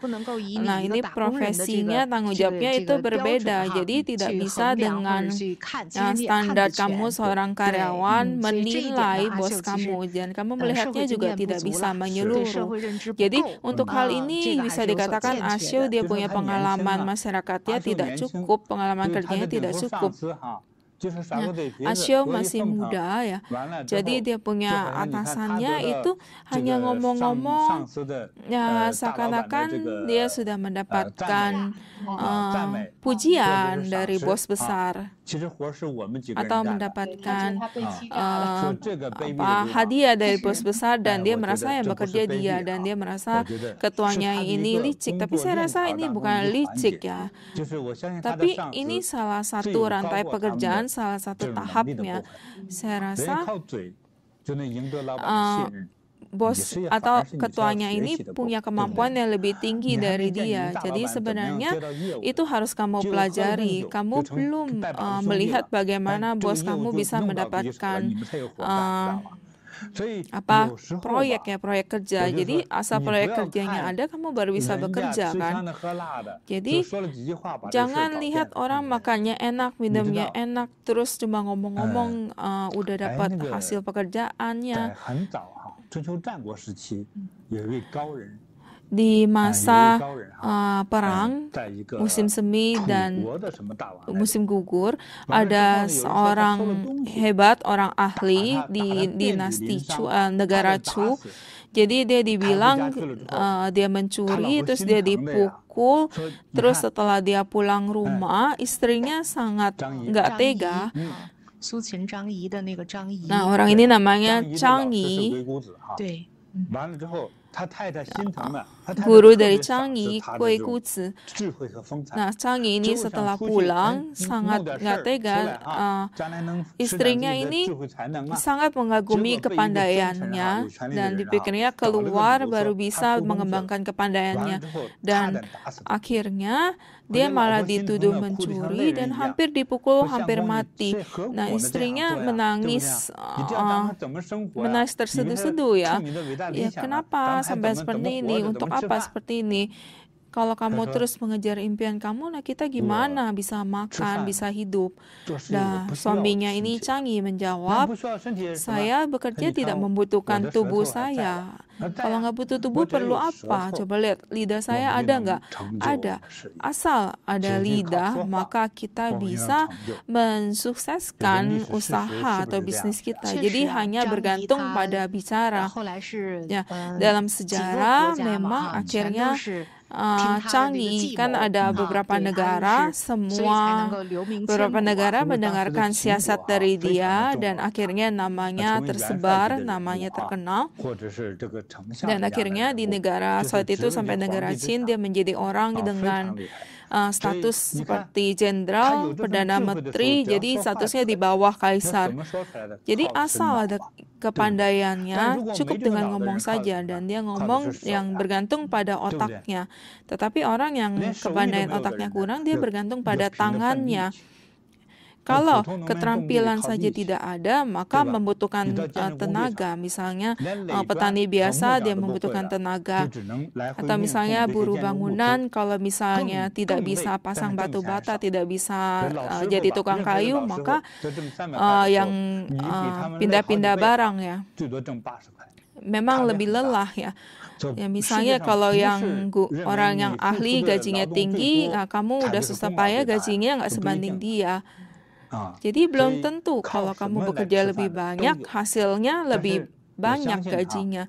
Nah, ini profesinya, tanggung jawabnya itu berbeda. Jadi tidak bisa dengan standar kamu seorang karyawan menilai bos kamu. Dan kamu melihatnya juga tidak bisa menyeluruh. Jadi untuk hal ini bisa dikatakan Asio dia punya pengalaman masyarakatnya tidak cukup, pengalaman kerjanya tidak cukup. Nah, Asio masih muda ya, jadi dia punya atasannya itu hanya ngomong-ngomong, ya seakan-akan dia sudah mendapatkan pujian dari bos besar atau mendapatkan hadiah dari bos besar, dan dia merasa yang bekerja dia, dan dia merasa ketuanya ini licik. Tapi saya rasa ini bukan licik ya, tapi ini salah satu rantai pekerjaan, salah satu tahapnya. Saya rasa bos atau ketuanya ini punya kemampuan yang lebih tinggi dari dia. Jadi sebenarnya itu harus kamu pelajari. Kamu belum melihat bagaimana bos kamu bisa mendapatkan proyek kerja. Jadi asal proyek kerjanya ada, kamu baru bisa bekerja kan. Jadi jangan lihat orang makannya enak, minumnya enak, terus cuma ngomong-ngomong udah dapat hasil pekerjaannya. Di masa perang, musim semi dan musim gugur, ada seorang hebat, orang ahli di dinasti Chu, negara Chu. Jadi dia dibilang dia mencuri, terus dia dipukul, terus setelah dia pulang rumah, istrinya sangat nggak tega. Nah, orang ini namanya Zhang Yi. Guru dari Zhang Yi, Gui Guzi. Nah, Zhang Yi ini setelah pulang sangat nggak tega. Istrinya ini sangat mengagumi kepandaiannya, dan dipikirnya keluar baru bisa mengembangkan kepandaiannya. Dan akhirnya dia malah dituduh mencuri dan hampir dipukul, hampir mati. Nah, istrinya menangis terseduh-seduh ya. Ya, kenapa sampai seperti ini? Untuk apa seperti ini? Kalau kamu terus mengejar impian kamu, nah kita gimana bisa makan, bisa hidup? Nah, suaminya ini Zhang Yi menjawab, saya bekerja tidak membutuhkan tubuh saya. Kalau nggak butuh tubuh, perlu apa? Coba lihat, lidah saya ada nggak? Ada. Asal ada lidah, maka kita bisa mensukseskan usaha atau bisnis kita. Jadi hanya bergantung pada bicara. Ya, dalam sejarah memang akhirnya Zhang Yi kan ada beberapa negara, beberapa negara mendengarkan siasat dari dia, dan akhirnya namanya tersebar, namanya terkenal. Dan akhirnya di negara saat itu sampai negara Qin, dia menjadi orang dengan status seperti jenderal, perdana menteri, jadi statusnya di bawah kaisar. Jadi asal ada kepandaiannya, cukup dengan ngomong saja, dan dia ngomong yang bergantung pada otaknya. Tetapi orang yang kepandaian otaknya kurang, dia bergantung pada tangannya. Kalau keterampilan saja tidak ada, maka membutuhkan tenaga. Misalnya petani biasa dia membutuhkan tenaga. Atau misalnya buruh bangunan, kalau misalnya tidak bisa pasang batu bata, tidak bisa jadi tukang kayu, maka yang pindah-pindah barang ya. Memang lebih lelah ya. Ya misalnya kalau yang orang yang ahli gajinya tinggi, kamu udah susah payah gajinya nggak sebanding dia. Jadi belum tentu kalau kamu bekerja lebih banyak, hasilnya lebih banyak gajinya.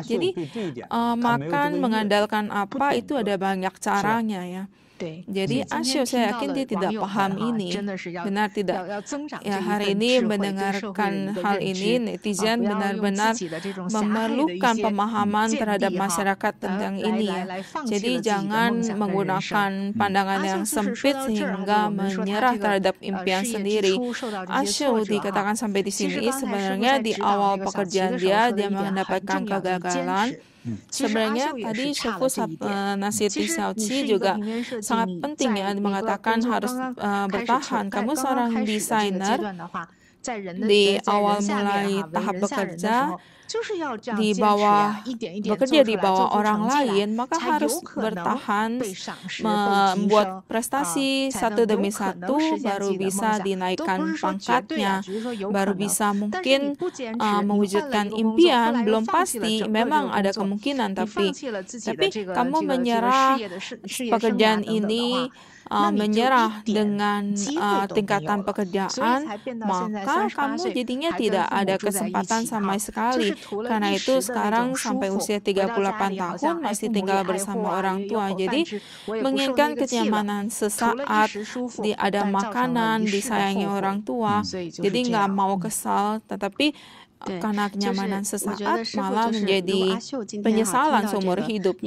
Jadi makan mengandalkan apa itu ada banyak caranya ya. Jadi Asio saya yakin dia tidak paham ini, benar tidak? Ya hari ini mendengarkan hal ini, netizen benar-benar memerlukan pemahaman terhadap masyarakat tentang ini ya. Jadi jangan menggunakan pandangan yang sempit sehingga menyerah terhadap impian sendiri. Asio dikatakan sampai di sini sebenarnya di awal pekerjaan dia mendapatkan kegagalan. Sebenarnya tadi Shefu Nasiti Xiaoqi juga sangat penting ya mengatakan harus bertahan. Kamu seorang desainer di awal mulai tahap bekerja bekerja di bawah orang lain, maka harus bertahan membuat prestasi satu demi satu, baru bisa dinaikkan pangkatnya, baru bisa mungkin mewujudkan impian. Belum pasti, memang ada kemungkinan, tapi kamu menyerah pekerjaan ini, menyerah dengan tingkatan pekerjaan, maka kamu jadinya tidak ada kesempatan sama sekali. Karena itu sekarang sampai usia 38 tahun masih tinggal bersama orang tua. Jadi menginginkan kenyamanan sesaat, ada makanan, disayangi orang tua. Jadi nggak mau kesal, tetapi karena kenyamanan sesaat malah menjadi penyesalan seumur hidup.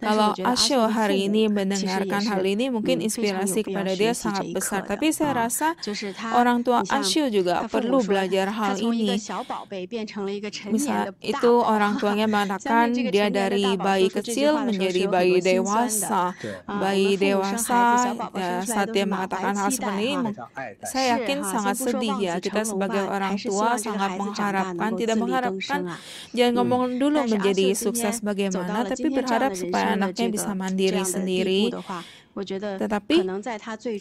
Kalau Asio hari ini mendengarkan hal ini, mungkin inspirasi kepada dia sangat besar. Tapi saya rasa orang tua Asio juga perlu belajar hal ini. Misal itu orang tuanya mengatakan dia dari bayi kecil menjadi bayi dewasa. Bayi dewasa saat dia mengatakan hal seperti ini, saya yakin sangat sedih ya. Kita sebagai orang tua sangat mengharapkan, tidak mengharapkan, jangan ngomong dulu menjadi sukses bagaimana, tapi berharap supaya anaknya bisa mandiri sendiri. Tetapi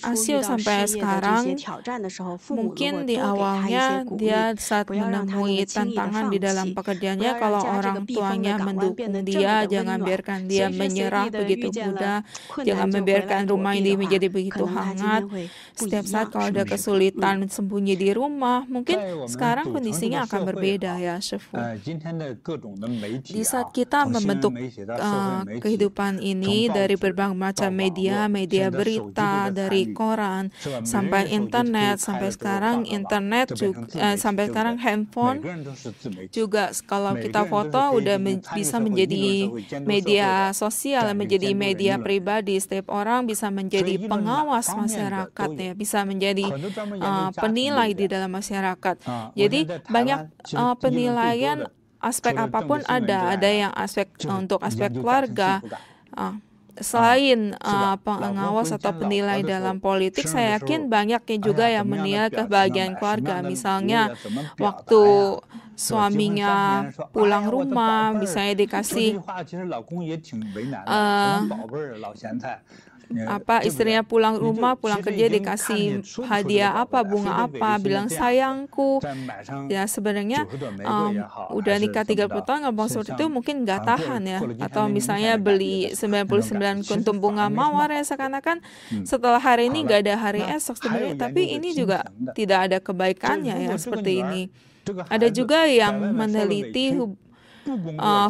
Asio sampai sekarang mungkin di awalnya dia saat menemui tantangan di dalam pekerjaannya, kalau orang tuanya mendukung dia, jangan biarkan dia menyerah begitu mudah, jangan membiarkan rumah ini menjadi begitu hangat. Setiap saat kalau ada kesulitan sembunyi di rumah, mungkin sekarang kondisinya akan berbeda ya, Shefu. Di saat kita membentuk kehidupan ini dari berbagai macam media berita, dari koran sampai internet, sampai sekarang sampai sekarang handphone juga, kalau kita foto udah bisa menjadi media sosial, menjadi media pribadi. Setiap orang bisa menjadi pengawas masyarakat ya, bisa menjadi penilai di dalam masyarakat. Jadi banyak penilaian aspek apapun ada yang aspek untuk aspek keluarga. Selain pengawas atau penilai dalam politik, saya yakin banyak juga yang menilai kebahagiaan keluarga. Misalnya waktu suaminya pulang rumah, misalnya dikasih istrinya pulang rumah, pulang kerja dikasih hadiah apa, bunga apa, bilang sayangku. Ya sebenarnya udah nikah 30 tahun ngomong seperti itu mungkin nggak tahan ya. Atau misalnya beli 99 kuntum bunga mawar ya, seakan-akan setelah hari ini nggak ada hari esok sebenarnya. Tapi ini juga tidak ada kebaikannya ya, seperti ini. Ada juga yang meneliti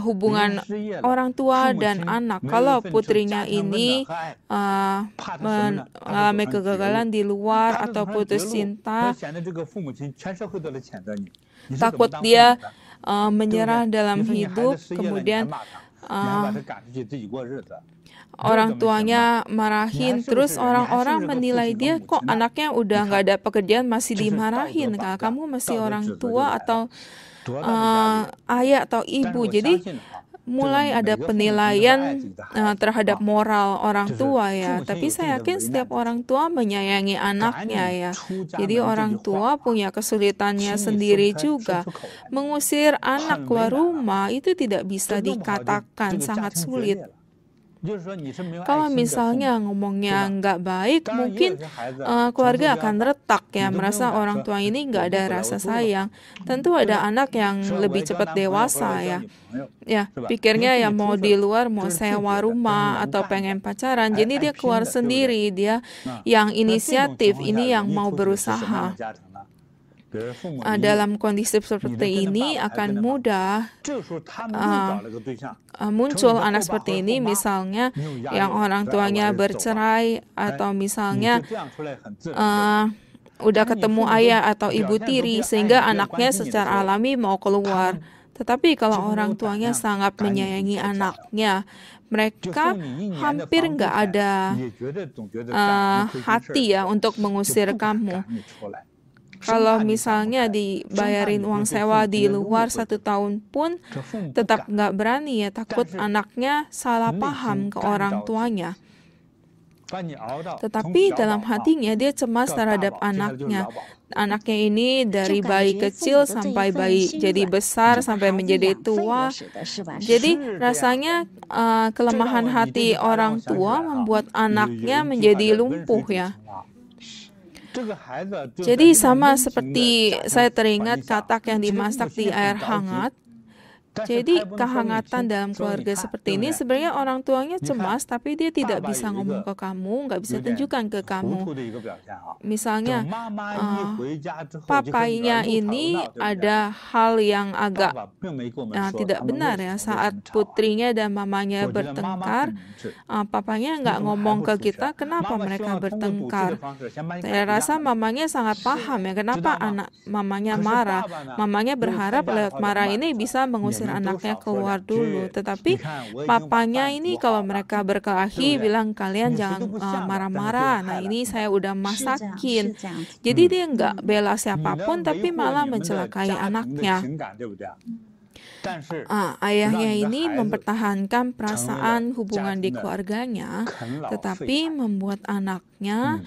hubungan orang tua dan anak. Kalau putrinya ini mengalami kegagalan di luar atau putus cinta, takut dia menyerah dalam hidup, kemudian orang tuanya marahin, terus orang-orang menilai dia, kok anaknya udah nggak ada pekerjaan masih dimarahin, kamu masih orang tua atau ayah atau ibu. Jadi mulai ada penilaian terhadap moral orang tua ya. Tapi saya yakin setiap orang tua menyayangi anaknya ya. Jadi orang tua punya kesulitannya sendiri juga. Mengusir anak keluar rumah itu tidak bisa dikatakan sangat sulit. Kalau misalnya ngomongnya nggak baik, mungkin keluarga akan retak ya, merasa orang tua ini nggak ada rasa sayang. Tentu ada anak yang lebih cepat dewasa ya. Ya, pikirnya ya mau di luar, mau sewa rumah atau pengen pacaran, jadi dia keluar sendiri, dia yang inisiatif, ini yang mau berusaha. Dalam kondisi seperti ini akan mudah muncul anak seperti ini, misalnya yang orang tuanya bercerai atau misalnya udah ketemu ayah atau ibu tiri sehingga anaknya secara alami mau keluar. Tetapi kalau orang tuanya sangat menyayangi anaknya, mereka hampir nggak ada hati ya untuk mengusir kamu. Kalau misalnya dibayarin uang sewa di luar 1 tahun pun tetap nggak berani ya, takut anaknya salah paham ke orang tuanya. Tetapi dalam hatinya dia cemas terhadap anaknya. Anaknya ini dari bayi kecil sampai bayi jadi besar sampai menjadi tua. Jadi rasanya kelemahan hati orang tua membuat anaknya menjadi lumpuh ya. Jadi sama seperti saya teringat katak yang dimasak di air hangat. Jadi kehangatan dalam keluarga seperti ini sebenarnya orang tuanya cemas, tapi dia tidak bisa ngomong ke kamu, nggak bisa tunjukkan ke kamu. Misalnya, papainya ini ada hal yang agak tidak benar ya. Saat putrinya dan mamanya bertengkar, papanya nggak ngomong ke kita kenapa mereka bertengkar. Saya rasa mamanya sangat paham ya kenapa mamanya marah. Mamanya berharap lewat marah ini bisa mengusir anaknya keluar dulu. Tetapi papanya ini kalau mereka berkelahi bilang kalian jangan marah-marah. Nah ini saya udah masakin. Jadi dia nggak bela siapapun tapi malah mencelakai anaknya. Ayahnya ini mempertahankan perasaan hubungan di keluarganya, tetapi membuat anaknya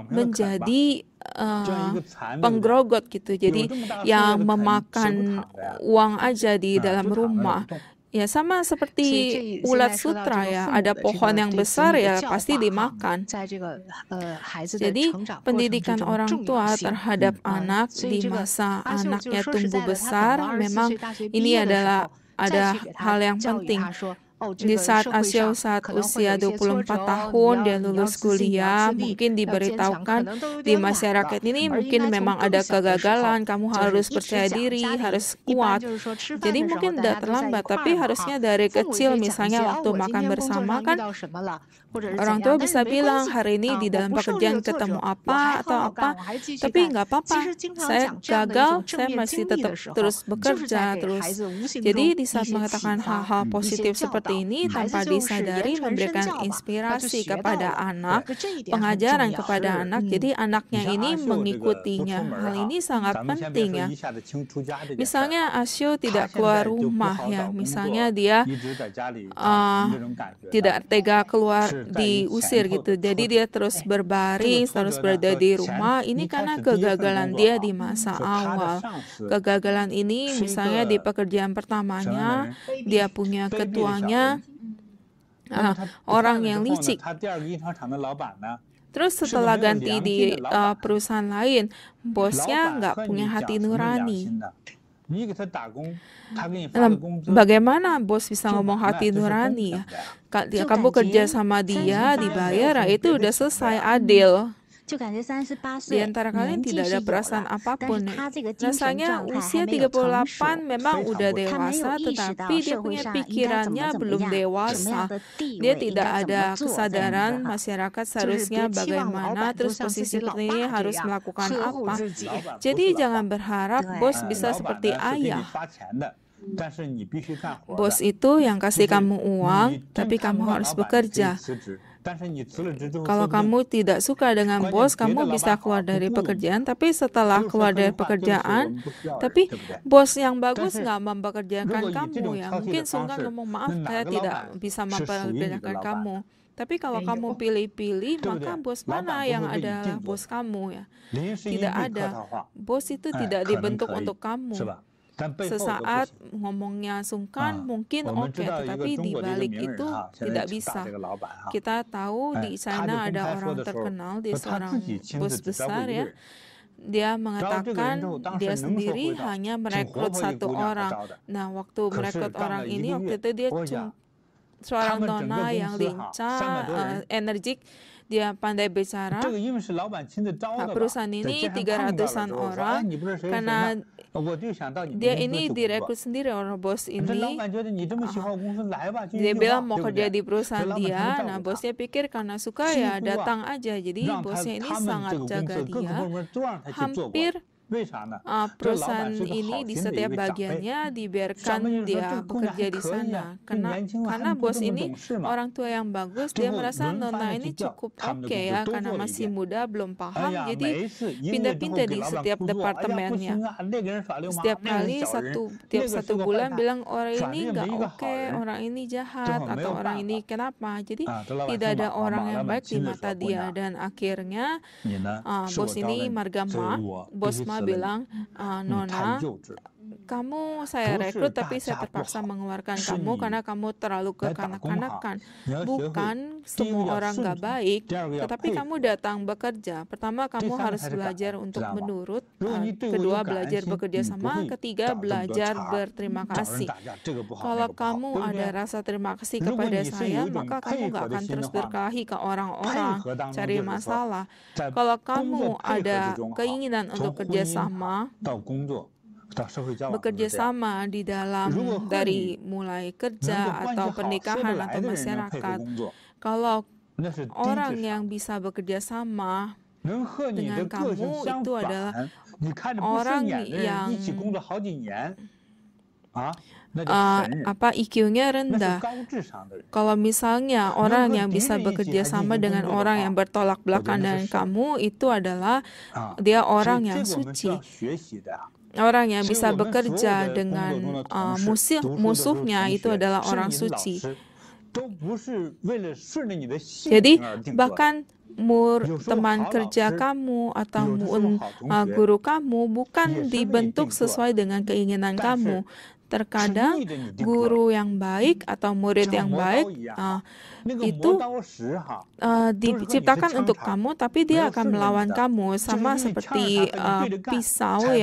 menjadi penggerogot gitu. Jadi yang memakan uang aja di dalam rumah. Ya sama seperti ulat sutra ya, ada pohon yang besar ya pasti dimakan. Jadi pendidikan orang tua terhadap anak di masa anaknya tumbuh besar memang ini ada hal yang penting. Di saat usia 24 tahun dia lulus kuliah, mungkin diberitahukan di masyarakat ini mungkin memang ada kegagalan, kamu harus percaya diri, harus kuat. Jadi mungkin udah terlambat, tapi harusnya dari kecil misalnya waktu makan bersama kan orang tua bisa bilang hari ini di dalam pekerjaan ketemu apa atau apa, tapi nggak apa-apa, saya gagal, saya masih tetap terus bekerja terus. Jadi di saat mengatakan hal-hal positif seperti ini tanpa disadari memberikan inspirasi kepada anak, pengajaran kepada anak, jadi anaknya ini mengikutinya. Hal ini sangat penting ya. Misalnya Asyo tidak keluar rumah ya, misalnya dia tidak tega keluar diusir gitu. Jadi dia terus berbaris, terus berada di rumah. Ini karena kegagalan dia di masa awal. Kegagalan ini misalnya di pekerjaan pertamanya, dia punya ketuanya, orang yang licik. Terus setelah ganti di perusahaan lain, bosnya nggak punya hati nurani. Bagaimana bos bisa ngomong hati nurani ya? Kamu kerja sama dia, dibayar, itu udah selesai, adil. Di antara kalian tidak ada perasaan apapun. Rasanya usia 38 memang udah dewasa, tetapi dia punya pikirannya belum dewasa. Dia tidak ada kesadaran masyarakat seharusnya bagaimana, terus posisi seperti ini harus melakukan apa. Jadi jangan berharap bos bisa seperti ayah. Bos itu yang kasih kamu uang, tapi kamu harus bekerja. Kalau kamu tidak suka dengan bos, kamu bisa keluar dari pekerjaan, tapi setelah keluar dari pekerjaan, tapi bos yang bagus nggak mempekerjakan kamu ya. Mungkin sungkan ngomong, maaf, saya tidak bisa mempekerjakan kamu. Tapi kalau kamu pilih-pilih, maka bos mana yang adalah bos kamu ya? Tidak ada. Bos itu tidak dibentuk untuk kamu. Sesaat ngomongnya sungkan mungkin oke, tetapi di balik itu tidak bisa. Kita tahu di China ada orang terkenal, dia seorang bos besar ya. Dia mengatakan dia sendiri hanya merekrut satu orang. Nah, waktu merekrut orang ini, waktu itu dia seorang nona yang lincah, energik, dia pandai bicara. Nah, perusahaan ini 300-an orang, karena dia ini direkrut sendiri oleh bos ini. Dia bilang mau kerja di perusahaan dia. Nah, bosnya pikir karena suka ya datang aja. Jadi bosnya ini sangat jaga dia. Hampir perusahaan ini di setiap bagiannya dibiarkan dia bekerja di sana. Karena bos ini orang tua yang bagus, dia merasa nona ini cukup oke ya, karena masih muda, belum paham, jadi pindah-pindah di setiap departemennya. Setiap kali tiap satu bulan bilang orang ini nggak oke, orang ini jahat, atau orang ini kenapa. Jadi tidak ada orang yang baik di mata dia, dan akhirnya bos ini margama, bos ma bilang, nona, kamu saya rekrut tapi saya terpaksa mengeluarkan kamu karena kamu terlalu kekanak-kanakan. Bukan semua orang gak baik, tetapi kamu datang bekerja. Pertama, kamu harus belajar untuk menurut. Kedua, belajar bekerja sama. Ketiga, belajar berterima kasih. Kalau kamu ada rasa terima kasih kepada saya, maka kamu gak akan terus berkelahi ke orang-orang, cari masalah. Kalau kamu ada keinginan untuk kerjasama, bekerja sama di dalam dari mulai kerja atau pernikahan atau masyarakat. Kalau orang yang bisa bekerja sama dengan kamu itu adalah orang yang IQ-nya rendah. Kalau misalnya orang yang bisa bekerja sama dengan orang yang bertolak belakang dengan kamu, itu adalah dia orang yang suci. Orang yang bisa bekerja dengan musuhnya itu adalah orang suci. Jadi bahkan teman kerja kamu atau guru kamu bukan dibentuk sesuai dengan keinginan kamu. Terkadang guru yang baik atau murid yang baik itu diciptakan untuk kamu, tapi dia akan melawan kamu, sama seperti pisau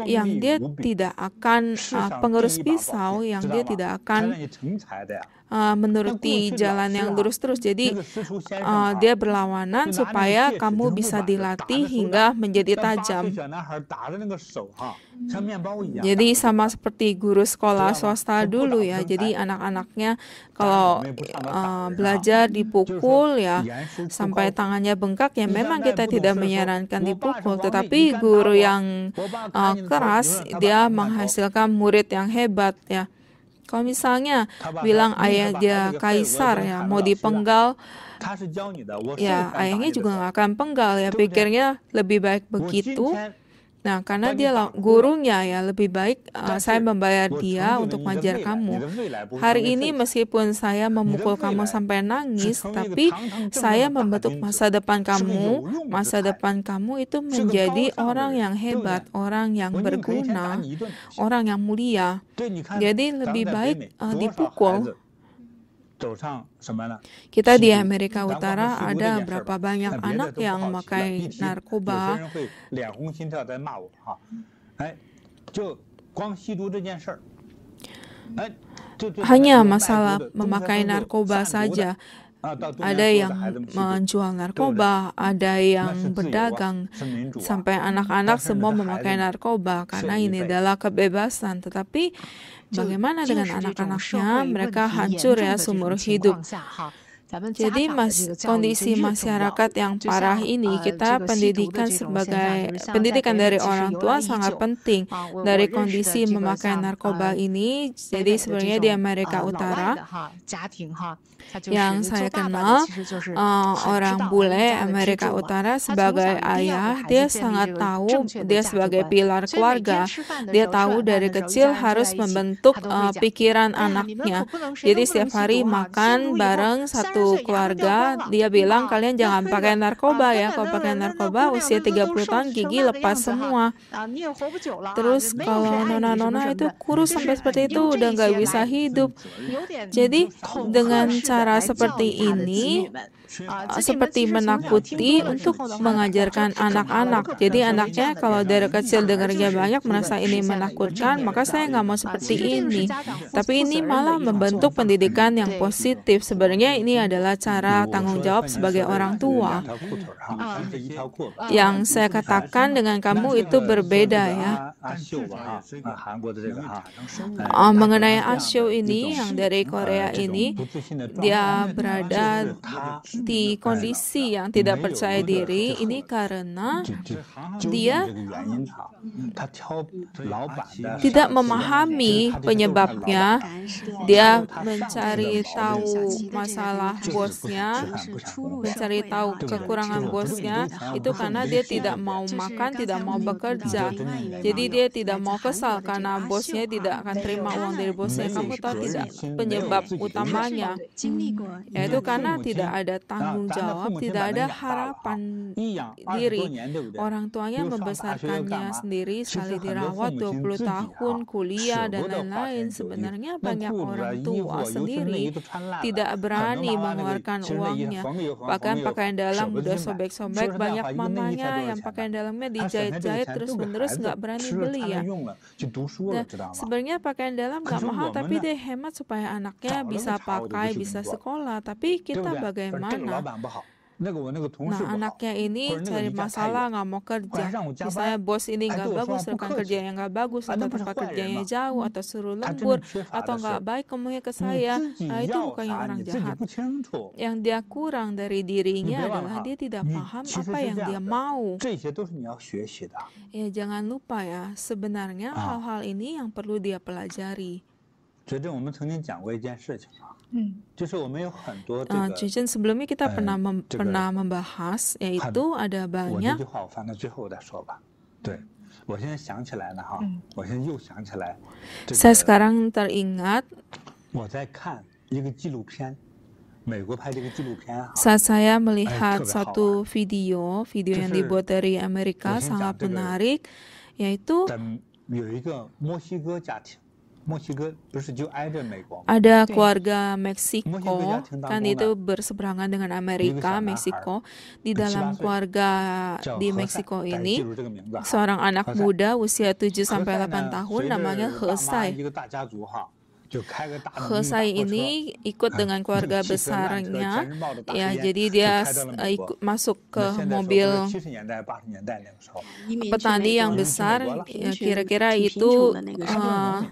yang dia tidak akan pengurus pisau yang dia tidak akan menuruti jalan yang lurus terus. Jadi dia berlawanan supaya kamu bisa dilatih hingga menjadi tajam. Jadi sama seperti guru sekolah swasta dulu ya. Jadi anak-anaknya kalau belajar dipukul ya sampai tangannya bengkak, ya memang kita tidak menyarankan dipukul. Tetapi guru yang keras, dia menghasilkan murid yang hebat ya. Kalau misalnya bilang ayah dia kaisar ya, mau dipenggal, ya ayahnya juga nggak akan penggal ya, pikirnya lebih baik begitu. Nah, karena dia gurunya ya, lebih baik saya membayar dia untuk mengajar kamu. Hari ini meskipun saya memukul kamu sampai nangis, tapi saya membentuk masa depan kamu. Masa depan kamu itu menjadi orang yang hebat, orang yang berguna, orang yang mulia. Jadi lebih baik dipukul. Kita di Amerika Utara ada berapa banyak anak yang memakai narkoba. Hanya masalah memakai narkoba saja. Ada yang menjual narkoba, ada yang berdagang, sampai anak-anak semua memakai narkoba karena ini adalah kebebasan. Tetapi bagaimana dengan anak-anaknya? Mereka hancur ya seumur hidup. Jadi kondisi masyarakat yang parah ini, kita pendidikan dari orang tua sangat penting. Dari kondisi memakai narkoba ini, jadi sebenarnya di Amerika Utara, yang saya kenal, orang bule Amerika Utara sebagai ayah, dia sangat tahu, dia sebagai pilar keluarga, dia tahu dari kecil harus membentuk pikiran anaknya. Jadi setiap hari makan bareng satu keluarga, dia bilang kalian jangan pakai narkoba ya, kalau pakai narkoba usia 30 tahun gigi lepas semua. Terus kalau nona-nona itu kurus sampai seperti itu udah nggak bisa hidup. Jadi dengan cara seperti ini, seperti menakuti untuk mengajarkan anak-anak. Jadi anaknya kalau dari kecil dengarnya banyak merasa ini menakutkan, maka saya nggak mau seperti ini. Tapi ini malah membentuk pendidikan yang positif. Sebenarnya ini adalah cara tanggung jawab sebagai orang tua. Yang saya katakan dengan kamu itu berbeda ya. Mengenai Asyo ini yang dari Korea ini, dia berada di kondisi yang tidak percaya diri ini karena dia tidak memahami penyebabnya. Dia mencari tahu masalah bosnya, mencari tahu kekurangan bosnya, itu karena dia tidak mau makan, tidak mau bekerja. Jadi dia tidak mau kesal karena bosnya tidak akan terima uang dari bosnya. Kamu tahu tidak penyebab utamanya? Yaitu karena tidak ada tanggung jawab, tidak ada harapan diri. Orang tuanya membesarkannya sendiri, sekali dirawat 20 tahun, kuliah, dan lain-lain. Sebenarnya banyak orang tua sendiri tidak berani mengeluarkan uangnya. Bahkan pakaian dalam udah sobek-sobek, banyak mamanya yang pakaian dalamnya dijahit-jahit terus-menerus nggak berani beli ya. Nah, sebenarnya pakaian dalam nggak mahal, tapi dia hemat supaya anaknya bisa pakai, bisa sekolah. Tapi kita bagaimana? Nah, anaknya ini cari masalah, nggak mau kerja. Misalnya bos ini nggak bagus, rekan kerja yang nggak bagus, atau tempat kerjanya jauh, atau suruh lembur, atau nggak baik ngomongnya ke saya. Nah, itu bukannya orang jahat. Yang dia kurang dari dirinya adalah dia tidak paham apa yang dia mau. Ya, jangan lupa ya, sebenarnya hal-hal ini yang perlu dia pelajari. Jason, sebelumnya kita pernah membahas, yaitu ada banyak. Saya sekarang teringat saat saya melihat satu video yang dibuat dari Amerika, sangat menarik, yaitu ada keluarga Meksiko, kan itu berseberangan dengan Amerika, Meksiko. Di dalam keluarga di Meksiko ini, seorang anak muda usia 7-8 tahun namanya Hesai. Hesai ini ikut dengan keluarga besarnya, ya, jadi dia masuk ke mobil petani yang besar, ya, kira-kira itu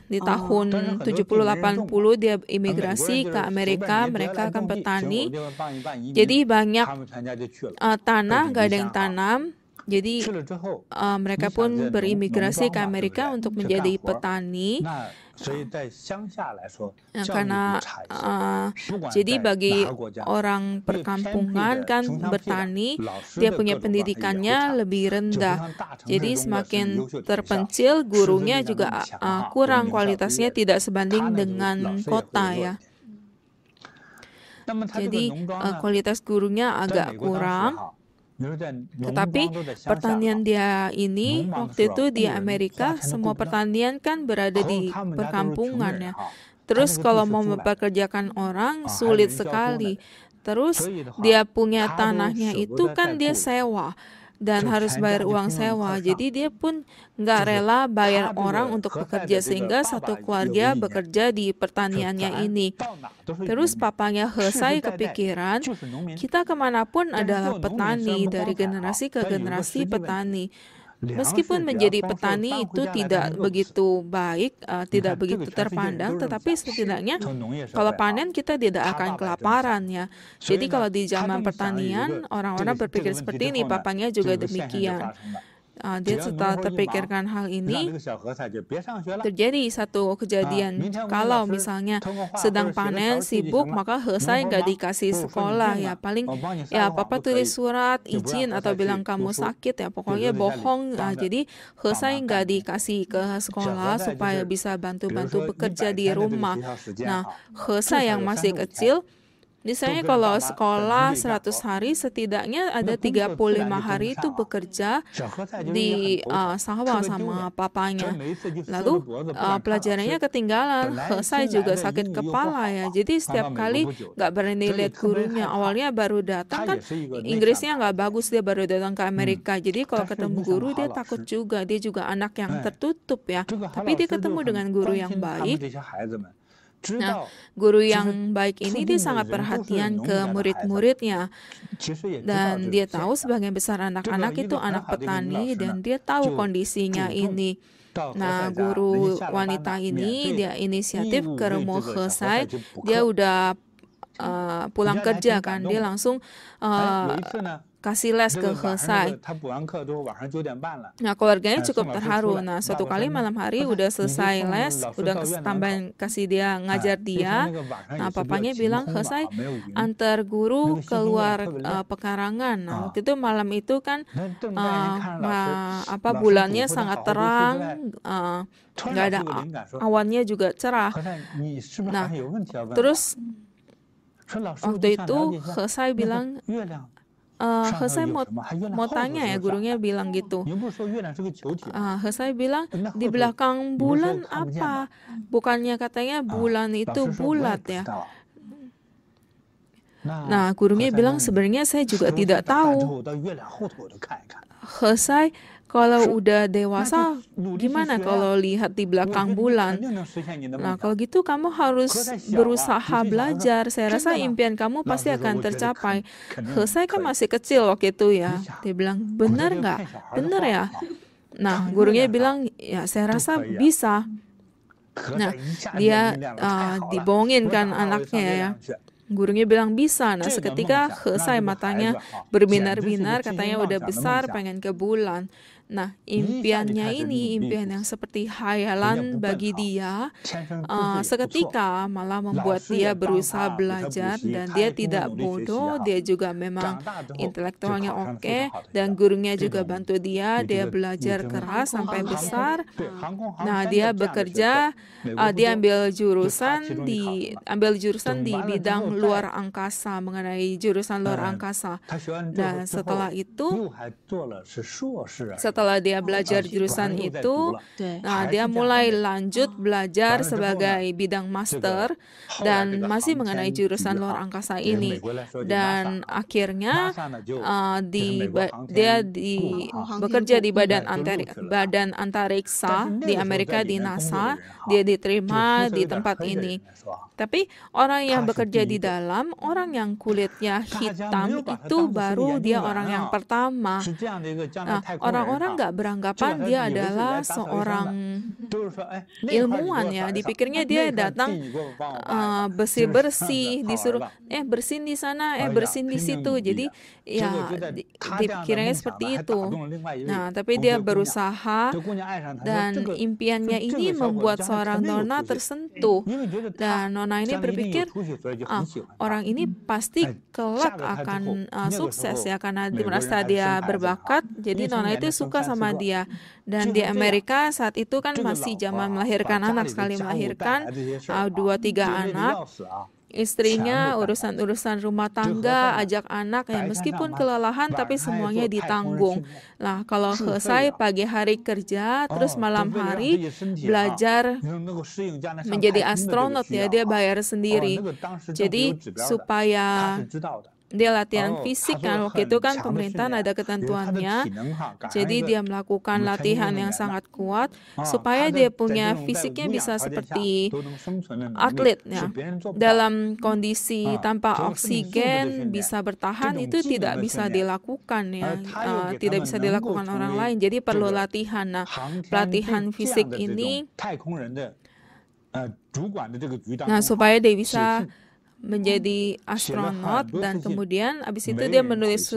di tahun 70-80 dia imigrasi ke Amerika, mereka kan petani, jadi banyak tanah, gak ada yang tanam. Jadi mereka pun berimigrasi ke Amerika untuk menjadi petani. Karena jadi bagi orang perkampungan kan bertani, dia punya pendidikannya lebih rendah. Jadi semakin terpencil, gurunya juga kurang, kualitasnya tidak sebanding dengan kota ya. Jadi kualitas gurunya agak kurang. Tetapi pertanian dia ini waktu itu di Amerika, semua pertanian kan berada di perkampungan ya. Terus kalau mau mempekerjakan orang sulit sekali. Terus dia punya tanahnya itu kan dia sewa dan harus bayar uang sewa. Jadi dia pun nggak rela bayar orang untuk bekerja, sehingga satu keluarga bekerja di pertaniannya ini. Terus papanya Hesai kepikiran, kita kemanapun adalah petani, dari generasi ke generasi petani. Meskipun menjadi petani itu tidak begitu baik, tidak begitu terpandang, tetapi setidaknya kalau panen kita tidak akan kelaparan ya. Jadi kalau di zaman pertanian, orang-orang berpikir seperti ini, papanya juga demikian. Dia setelah terpikirkan hal ini, terjadi satu kejadian. Kalau misalnya sedang panen, sibuk, maka Hesai nggak dikasih sekolah ya. Paling ya papa tulis surat izin atau bilang kamu sakit ya. Pokoknya bohong. Jadi Hesai nggak dikasih ke sekolah supaya bisa bantu-bantu bekerja di rumah. Nah, Hesai yang masih kecil, misalnya kalau sekolah 100 hari, setidaknya ada 35 hari itu bekerja di sawah sama papanya. Lalu pelajarannya ketinggalan, Hesai juga sakit kepala ya. Jadi setiap kali nggak berani lihat gurunya. Awalnya baru datang kan, Inggrisnya nggak bagus, dia baru datang ke Amerika. Jadi kalau ketemu guru dia takut juga, dia juga anak yang tertutup ya. Tapi dia ketemu dengan guru yang baik. Nah, guru yang baik ini dia sangat perhatian ke murid-muridnya. Dan dia tahu sebagian besar anak-anak itu anak petani dan dia tahu kondisinya ini. Nah, guru wanita ini dia inisiatif ke rumah Hesai. Dia udah pulang kerja kan, dia langsung kasih les ke Hesai. Nah, keluarganya cukup terharu. Nah, suatu kali malam hari udah selesai les, udah tambahin kasih dia ngajar dia. Nah, papanya bilang, Hesai antar guru keluar pekarangan. Nah, waktu itu malam itu kan bulannya sangat terang, nggak ada awannya juga cerah. Nah, terus waktu itu Hesai bilang, Hesai mau tanya ya, gurunya bilang gitu. Hesai bilang, di belakang bulan apa? Bukannya katanya bulan itu bulat ya. Nah, gurunya bilang, sebenarnya saya juga tidak tahu. Hesai kalau udah dewasa, gimana kalau lihat di belakang bulan? Nah, kalau gitu kamu harus berusaha belajar. Saya rasa impian kamu pasti akan tercapai. Hesai kan masih kecil waktu itu ya. Dia bilang, benar nggak? Benar ya? Nah, gurunya bilang, ya saya rasa bisa. Nah, dia dibohongin kan anaknya ya. Gurunya bilang bisa. Nah, seketika Hesai matanya berbinar-binar, katanya udah besar, pengen ke bulan. Nah, impiannya ini, impian yang seperti khayalan bagi dia, seketika malah membuat dia berusaha belajar, dan dia tidak bodoh, dia juga memang intelektualnya oke, dan gurunya juga bantu dia belajar keras sampai besar. Nah, dia bekerja, dia ambil jurusan di bidang luar angkasa, mengenai jurusan luar angkasa. Dan setelah itu, setelah dia belajar jurusan itu, nah dia mulai lanjut belajar sebagai bidang master dan masih mengenai jurusan luar angkasa ini. Dan akhirnya dia bekerja di badan antariksa di Amerika, di NASA. Dia diterima di tempat ini. Tapi orang yang bekerja di dalam, orang yang kulitnya hitam itu baru dia orang yang pertama. Nah, orang-orang nggak beranggapan dia adalah seorang ilmuwan ya. Dipikirnya dia datang bersih-bersih, disuruh bersin di sana, bersin di situ. Jadi ya dipikirnya seperti itu. Nah, tapi dia berusaha, dan impiannya ini membuat seorang nona tersentuh. Dan nona ini berpikir, orang ini pasti kelak akan sukses ya, karena merasa dia berbakat. Jadi nona itu suka sama dia. Dan di Amerika saat itu kan masih zaman melahirkan anak, sekali melahirkan 2-3 anak. Istrinya urusan-urusan rumah tangga, ajak anak ya, meskipun kelelahan tapi semuanya ditanggung. Nah, kalau Hesai pagi hari kerja, terus malam hari belajar menjadi astronot ya, dia bayar sendiri. Jadi supaya dia latihan fisik kan, waktu itu kan pemerintahan ada ketentuannya, jadi dia melakukan latihan yang sangat kuat supaya dia punya fisiknya bisa seperti atlet ya. Dalam kondisi tanpa oksigen bisa bertahan itu tidak bisa dilakukan ya, tidak bisa dilakukan orang lain, jadi perlu latihan. Nah, pelatihan fisik ini supaya dia bisa menjadi astronot, dan kemudian abis itu dia menulis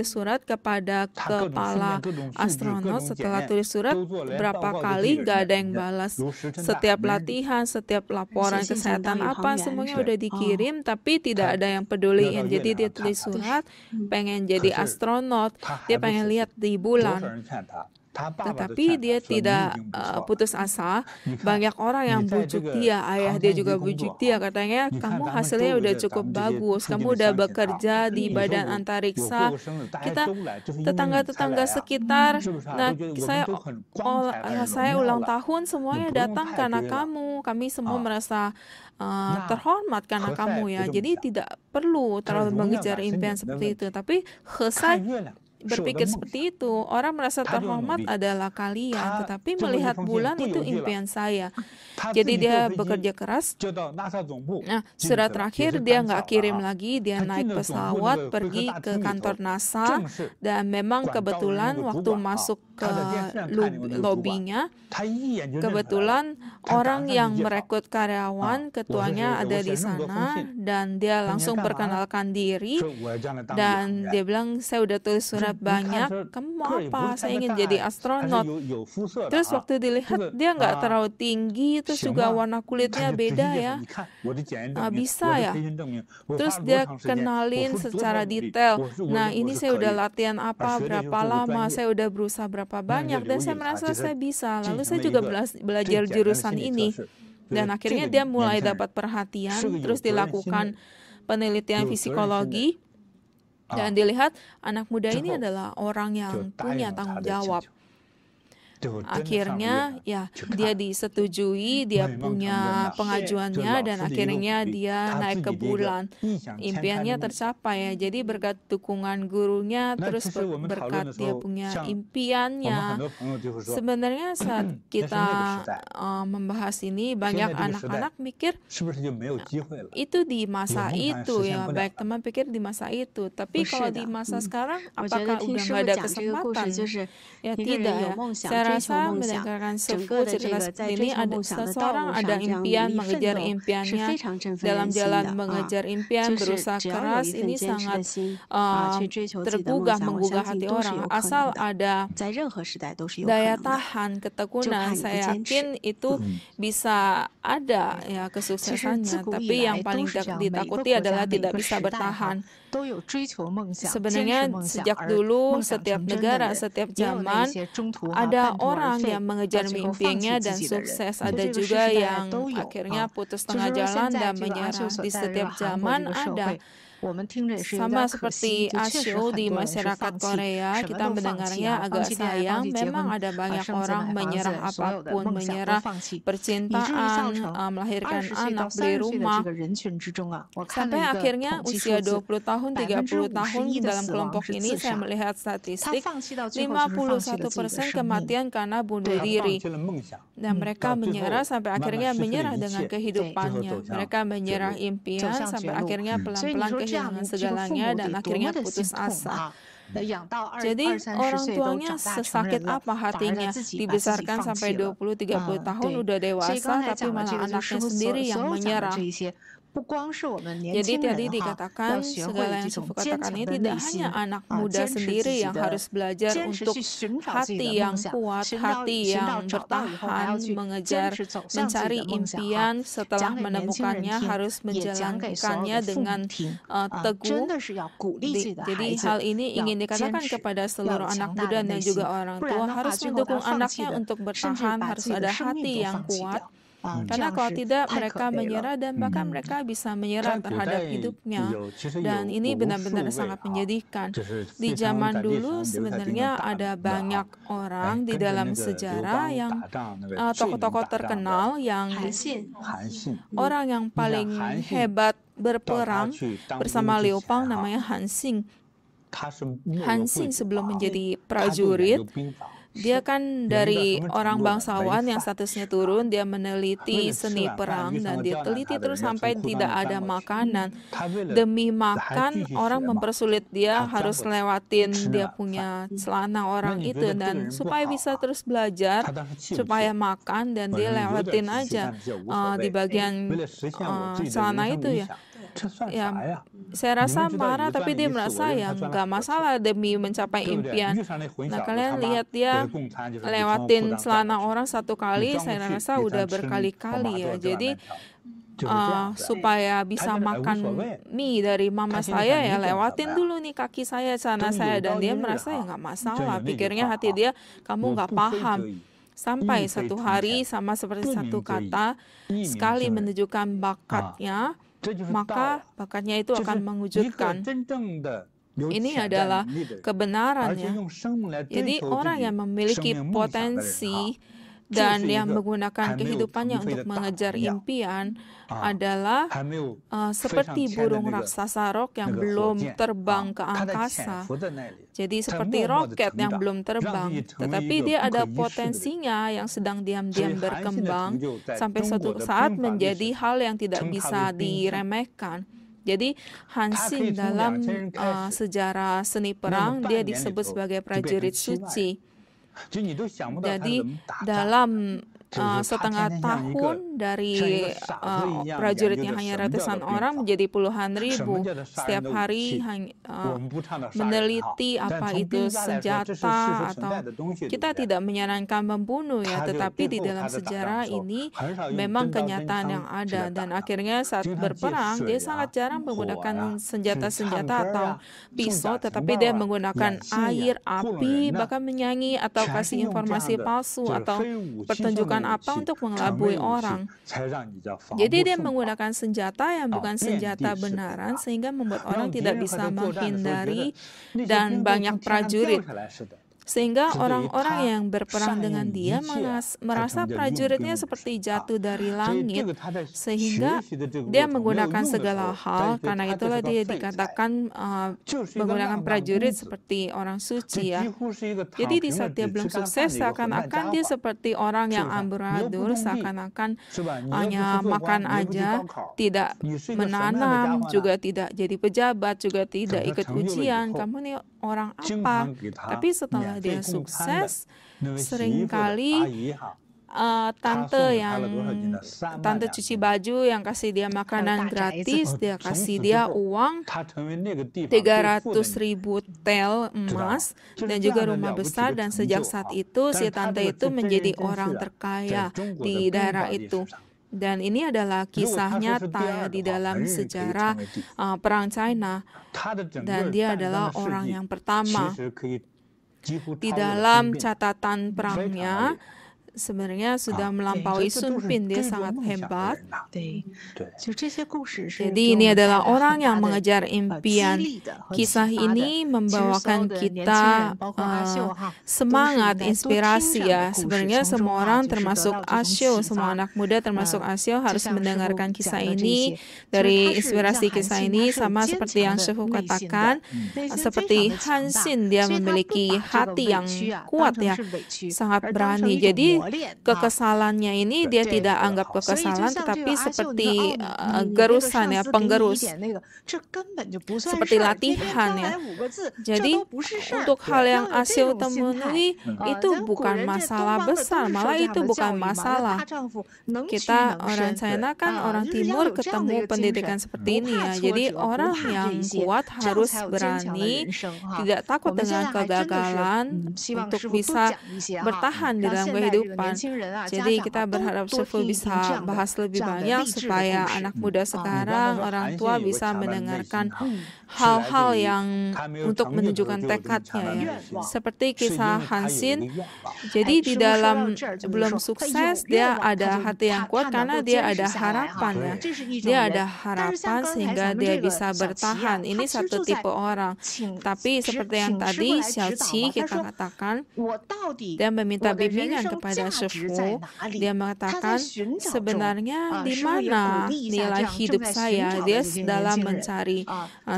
surat kepada kepala astronot. Setelah tulis surat berapa kali nggak ada yang balas. Setiap latihan, setiap laporan kesehatan apa semuanya udah dikirim, tapi tidak ada yang peduliin. Jadi dia tulis surat pengen jadi astronot, dia pengen lihat di bulan. Tetapi dia tidak putus asa. Banyak orang yang bujuk dia, ayah dia juga bujuk dia, katanya kamu hasilnya udah cukup bagus, kamu udah bekerja di badan antariksa, kita tetangga-tetangga sekitar, nah saya ulang tahun semuanya datang karena kamu, kami semua merasa terhormat karena kamu ya, jadi tidak perlu terlalu mengejar impian seperti itu. Tapi saya berpikir seperti itu, orang merasa terhormat adalah kalian, tetapi melihat bulan itu impian saya. Jadi dia bekerja keras. Nah, surat terakhir dia nggak kirim lagi, dia naik pesawat pergi ke kantor NASA, dan memang kebetulan waktu masuk ke lobinya, kebetulan orang yang merekrut karyawan, ketuanya ada di sana, dan dia langsung perkenalkan diri, dan dia bilang, saya udah tulis surat banyak, kamu mau apa? Saya ingin jadi astronot. Terus waktu dilihat dia nggak terlalu tinggi, terus juga warna kulitnya beda ya, bisa ya. Terus dia kenalin secara detail, nah ini saya udah latihan apa, berapa lama, saya udah berusaha berapa banyak, dan saya merasa saya bisa. Lalu saya juga belajar jurusan ini, dan akhirnya dia mulai dapat perhatian. Terus dilakukan penelitian psikologi, dan dilihat anak muda ini adalah orang yang punya tanggung jawab. Akhirnya ya dia disetujui, dia punya pengajuannya, dan akhirnya dia naik ke bulan. Impiannya tercapai ya. Jadi berkat dukungan gurunya, terus berkat dia punya impiannya. Sebenarnya saat kita membahas ini, banyak anak-anak mikir itu di masa itu ya, baik teman pikir di masa itu. Tapi kalau di masa sekarang, apakah udah nggak ada kesempatan? Ya tidak ya. Saya rasa mendengarkan sebuah cerita seperti ini, ada seseorang ada impian, mengejar impiannya, dalam jalan mengejar impian, berusaha keras, ini sangat tergugah, menggugah hati orang. Asal ada daya tahan, ketekunan, saya yakin itu bisa ada ya kesuksesannya. Tapi yang paling ditakuti adalah tidak bisa bertahan. Sebenarnya sejak dulu, setiap negara, setiap zaman, ada orang yang mengejar mimpinya dan sukses. Ada juga yang akhirnya putus tengah jalan dan menyerah. Di setiap zaman ada. Sama seperti ASIO di masyarakat Korea, kita mendengarnya agak sayang. Memang ada banyak orang menyerah apapun, menyerah percintaan, melahirkan anak, beli rumah, sampai akhirnya usia 20 tahun, 30 tahun dalam kelompok ini saya melihat statistik 51% kematian karena bunuh diri. Dan mereka menyerah sampai akhirnya menyerah dengan kehidupannya. Mereka menyerah impian sampai akhirnya pelan-pelan kehilangan segalanya dan akhirnya putus asa. Jadi orang tuanya sesakit apa hatinya, dibesarkan sampai 20-30 tahun udah dewasa, tapi malah anaknya sendiri yang menyerah. Jadi tadi dikatakan, segala yang saya katakan ini tidak hanya anak muda sendiri yang harus belajar untuk hati yang kuat, hati yang bertahan, mengejar, mencari impian, setelah menemukannya harus menjalankannya dengan teguh. Jadi hal ini ingin dikatakan kepada seluruh anak muda dan juga orang tua, harus mendukung anaknya untuk bertahan, harus ada hati yang kuat. Karena kalau tidak mereka menyerah dan bahkan mereka bisa menyerah terhadap hidupnya. Dan ini benar-benar sangat menyedihkan. Di zaman dulu sebenarnya ada banyak orang di dalam sejarah yang tokoh-tokoh terkenal yang orang yang paling hebat berperang bersama Liu Bang namanya Han Xing. Han Xing sebelum menjadi prajurit, dia kan dari orang bangsawan yang statusnya turun, dia meneliti seni perang dan dia teliti terus sampai tidak ada makanan. Demi makan, orang mempersulit dia harus lewatin dia punya celana orang itu, dan supaya bisa terus belajar, supaya makan, dan dia lewatin aja di bagian celana itu ya. Ya, saya rasa marah, tapi dia merasa ya nggak masalah demi mencapai impian. Nah, kalian lihat dia lewatin celana orang satu kali, saya rasa udah berkali-kali ya. Jadi supaya bisa makan mie dari mama saya ya lewatin dulu nih kaki saya, celana saya, dan dia merasa ya nggak masalah. Pikirnya hati dia, kamu nggak paham. Sampai satu hari sama seperti satu kata, sekali menunjukkan bakatnya, maka bakatnya itu akan mewujudkan. Ini adalah kebenarannya. Jadi orang yang memiliki potensi dan yang menggunakan kehidupannya untuk mengejar impian adalah seperti burung raksasa rock yang belum terbang ke angkasa. Jadi seperti roket yang belum terbang, tetapi dia ada potensinya yang sedang diam-diam berkembang sampai suatu saat menjadi hal yang tidak bisa diremehkan. Jadi Han Xing dalam sejarah seni perang dia disebut sebagai prajurit suci. Jadi dalam setengah tahun dari prajuritnya hanya ratusan orang menjadi puluhan ribu. Setiap hari meneliti apa itu senjata, atau kita tidak menyarankan membunuh ya, tetapi di dalam sejarah ini memang kenyataan yang ada. Dan akhirnya saat berperang dia sangat jarang menggunakan senjata-senjata atau pisau, tetapi dia menggunakan air, api, bahkan menyanyi atau kasih informasi palsu atau pertunjukan apa untuk mengelabui orang. Jadi dia menggunakan senjata yang bukan senjata benaran sehingga membuat orang tidak bisa menghindari dan banyak prajurit. Sehingga orang-orang yang berperang dengan dia merasa prajuritnya seperti jatuh dari langit, sehingga dia menggunakan segala hal. Karena itulah dia dikatakan menggunakan prajurit seperti orang suci ya. Jadi di saat dia belum sukses, seakan-akan dia seperti orang yang amburadul, seakan-akan hanya makan aja, tidak menanam, juga tidak jadi pejabat, juga tidak ikut ujian. Kamu nih orang apa? Tapi setelah dia sukses, seringkali tante cuci baju yang kasih dia makanan gratis, dia kasih dia uang 300.000 tel emas dan juga rumah besar, dan sejak saat itu si tante itu menjadi orang terkaya di daerah itu. Dan ini adalah kisah nyata di dalam sejarah perang China. Dan dia adalah orang yang pertama. Di dalam catatan perangnya, sebenarnya sudah melampaui Sun Bin, dia sangat hebat. Jadi ini adalah orang yang mengejar impian. Kisah ini membawakan kita semangat, inspirasi ya. Sebenarnya semua orang termasuk Asio, semua anak muda termasuk Asio harus mendengarkan kisah ini. Dari inspirasi kisah ini sama seperti yang Shefu katakan, seperti Han Xing, dia memiliki hati yang kuat ya, sangat berani. Jadi kekesalannya ini dia tidak anggap kekesalan, tetapi seperti gerusan ya, penggerus, seperti latihan ya. Jadi untuk hal yang Asio temui itu bukan masalah besar, malah itu bukan masalah. Kita orang China kan orang Timur ketemu pendidikan seperti ini ya. Jadi orang yang kuat harus berani, tidak takut dengan kegagalan untuk bisa bertahan di dalam kehidupan. depan. Jadi kita berharap Shifu bisa bahas lebih banyak supaya anak muda sekarang, orang tua bisa mendengarkan hal-hal yang untuk menunjukkan tekadnya ya. Seperti kisah Hansin, jadi di dalam belum sukses dia ada hati yang kuat karena dia ada harapan ya. Dia ada harapan sehingga dia bisa bertahan. Ini satu tipe orang. Tapi seperti yang tadi Xiaoqi kita katakan, dia meminta bimbingan kepada Shifu. Dia mengatakan sebenarnya di mana nilai hidup saya. Dia dalam mencari.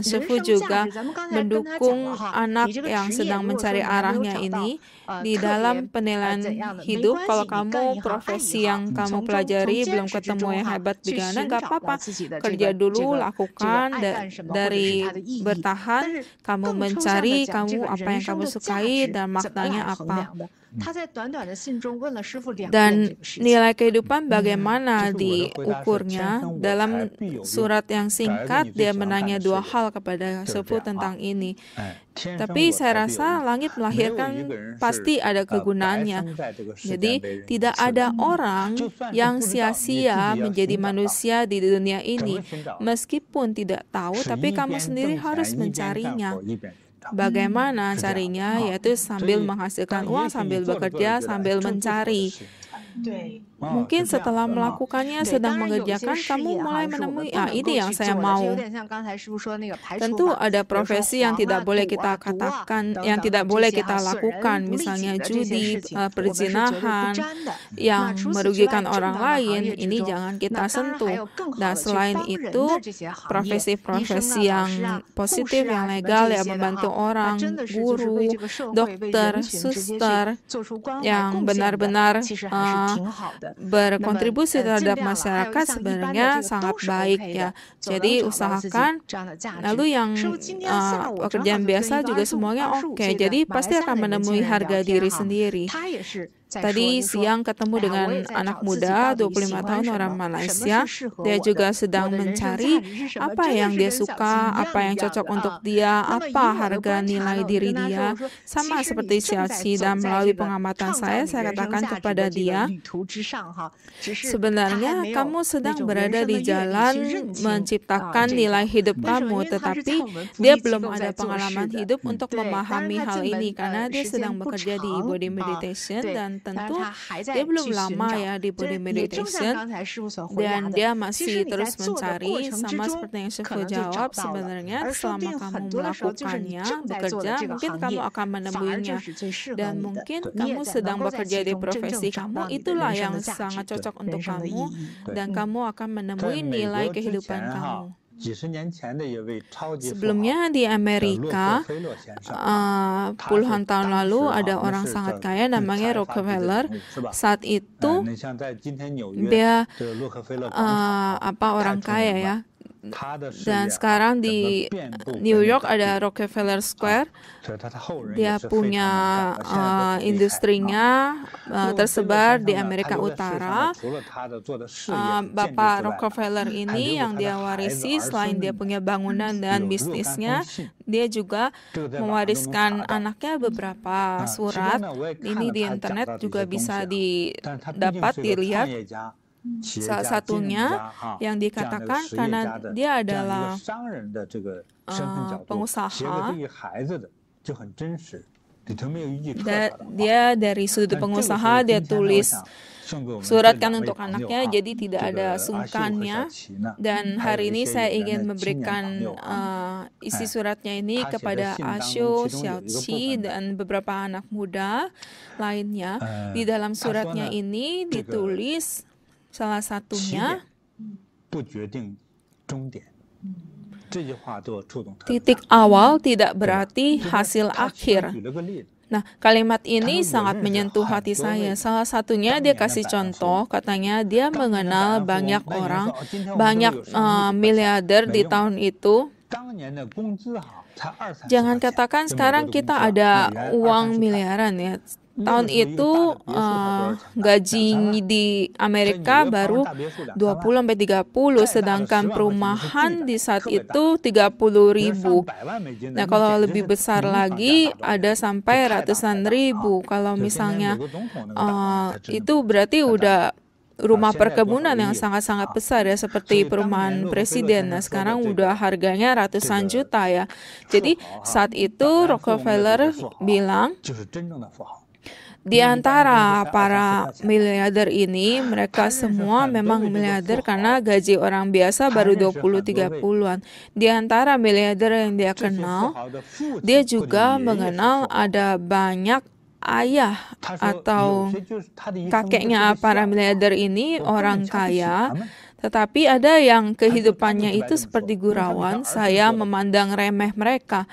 Shifu juga mendukung anak yang sedang mencari arahnya ini. Di dalam penilaian hidup, kalau kamu profesi yang kamu pelajari belum ketemu yang hebat di sana, gak apa-apa, kerja dulu, lakukan dari bertahan, kamu mencari kamu apa yang kamu sukai dan maknanya apa. Dan nilai kehidupan bagaimana diukurnya? Dalam surat yang singkat dia menanya 2 hal kepada Shifu tentang ini. Tapi saya rasa langit melahirkan pasti ada kegunaannya. Jadi tidak ada orang yang sia-sia menjadi manusia di dunia ini. Meskipun tidak tahu, tapi kamu sendiri harus mencarinya. Bagaimana carinya? Yaitu sambil menghasilkan uang, sambil bekerja, sambil mencari. Mungkin setelah melakukannya, sedang mengerjakan, kamu mulai menemui, ini yang saya mau. Tentu ada profesi yang tidak boleh kita katakan, yang tidak boleh kita lakukan, misalnya judi, perzinahan, yang merugikan orang lain, ini jangan kita sentuh. Dan selain itu, profesi-profesi yang positif, yang legal, yang membantu orang, guru, dokter, suster, yang benar-benar berkontribusi terhadap masyarakat sebenarnya sangat baik ya. Jadi usahakan. Lalu yang pekerjaan biasa juga semuanya oke. Jadi pasti akan menemui harga diri sendiri. Tadi siang ketemu dengan anak muda 25 tahun orang Malaysia. Dia juga sedang mencari apa yang dia suka, apa yang cocok untuk dia, apa harga nilai diri dia. Sama seperti Xiaoqi, dan melalui pengamatan saya katakan kepada dia, sebenarnya kamu sedang berada di jalan menciptakan nilai hidup kamu, tetapi dia belum ada pengalaman hidup untuk memahami hal ini karena dia sedang bekerja di body meditation dan tentu dia belum lama ya di body meditation dan dia masih terus mencari. Sama seperti yang Shifu jawab, sebenarnya selama kamu melakukannya, bekerja, mungkin kamu akan menemuinya dan mungkin kamu sedang bekerja di profesi kamu, itulah yang sangat cocok untuk kamu dan kamu akan menemui nilai kehidupan kamu. Sebelumnya di Amerika, puluhan tahun lalu ada orang sangat kaya namanya Rockefeller. Saat itu dia orang kaya ya. Dan sekarang di New York ada Rockefeller Square. Dia punya industrinya tersebar di Amerika Utara. Bapak Rockefeller ini yang dia warisi, selain dia punya bangunan dan bisnisnya, dia juga mewariskan anaknya beberapa surat. Ini di internet juga bisa didapat, dilihat. Salah satunya yang dikatakan karena dia adalah pengusaha, dia dari sudut pengusaha dia tulis surat kan untuk anaknya, jadi tidak ada sungkannya. Dan hari ini saya ingin memberikan isi suratnya ini kepada Ashu, Xiaoqi, dan beberapa anak muda lainnya. Di dalam suratnya ini ditulis salah satunya, titik awal tidak berarti hasil akhir. Nah, kalimat ini sangat menyentuh hati saya. Salah satunya dia kasih contoh, katanya dia mengenal banyak orang, banyak miliarder di tahun itu. Jangan katakan sekarang kita ada uang miliaran ya. tahun itu gaji di Amerika baru 20-30, sedangkan perumahan di saat itu 30.000. Nah, kalau lebih besar lagi ada sampai ratusan ribu. Kalau misalnya itu berarti udah rumah perkebunan yang sangat-sangat besar ya, seperti perumahan presiden. Nah, sekarang udah harganya ratusan juta ya. Jadi saat itu Rockefeller bilang, di antara para miliarder ini, mereka semua memang miliarder karena gaji orang biasa baru 20-30-an. Di antara miliarder yang dia kenal, dia juga mengenal ada banyak ayah atau kakeknya para miliarder ini orang kaya, tetapi ada yang kehidupannya itu seperti gurauan. Saya memandang remeh mereka.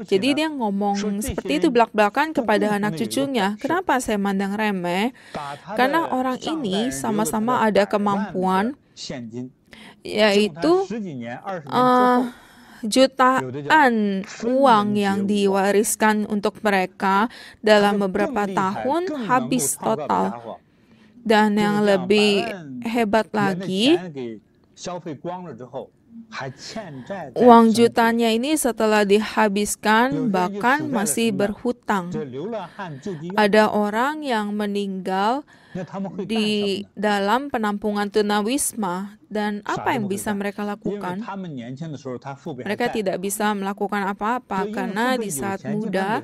Jadi dia ngomong seperti itu belak-belakan kepada anak cucunya. Kenapa saya mandang remeh? Karena orang ini sama-sama ada kemampuan, yaitu jutaan uang yang diwariskan untuk mereka dalam beberapa tahun habis total. Dan yang lebih hebat lagi, uang jutanya ini setelah dihabiskan bahkan masih berhutang. Ada orang yang meninggal di dalam penampungan tunawisma, dan apa yang bisa mereka lakukan? Mereka tidak bisa melakukan apa-apa karena di saat muda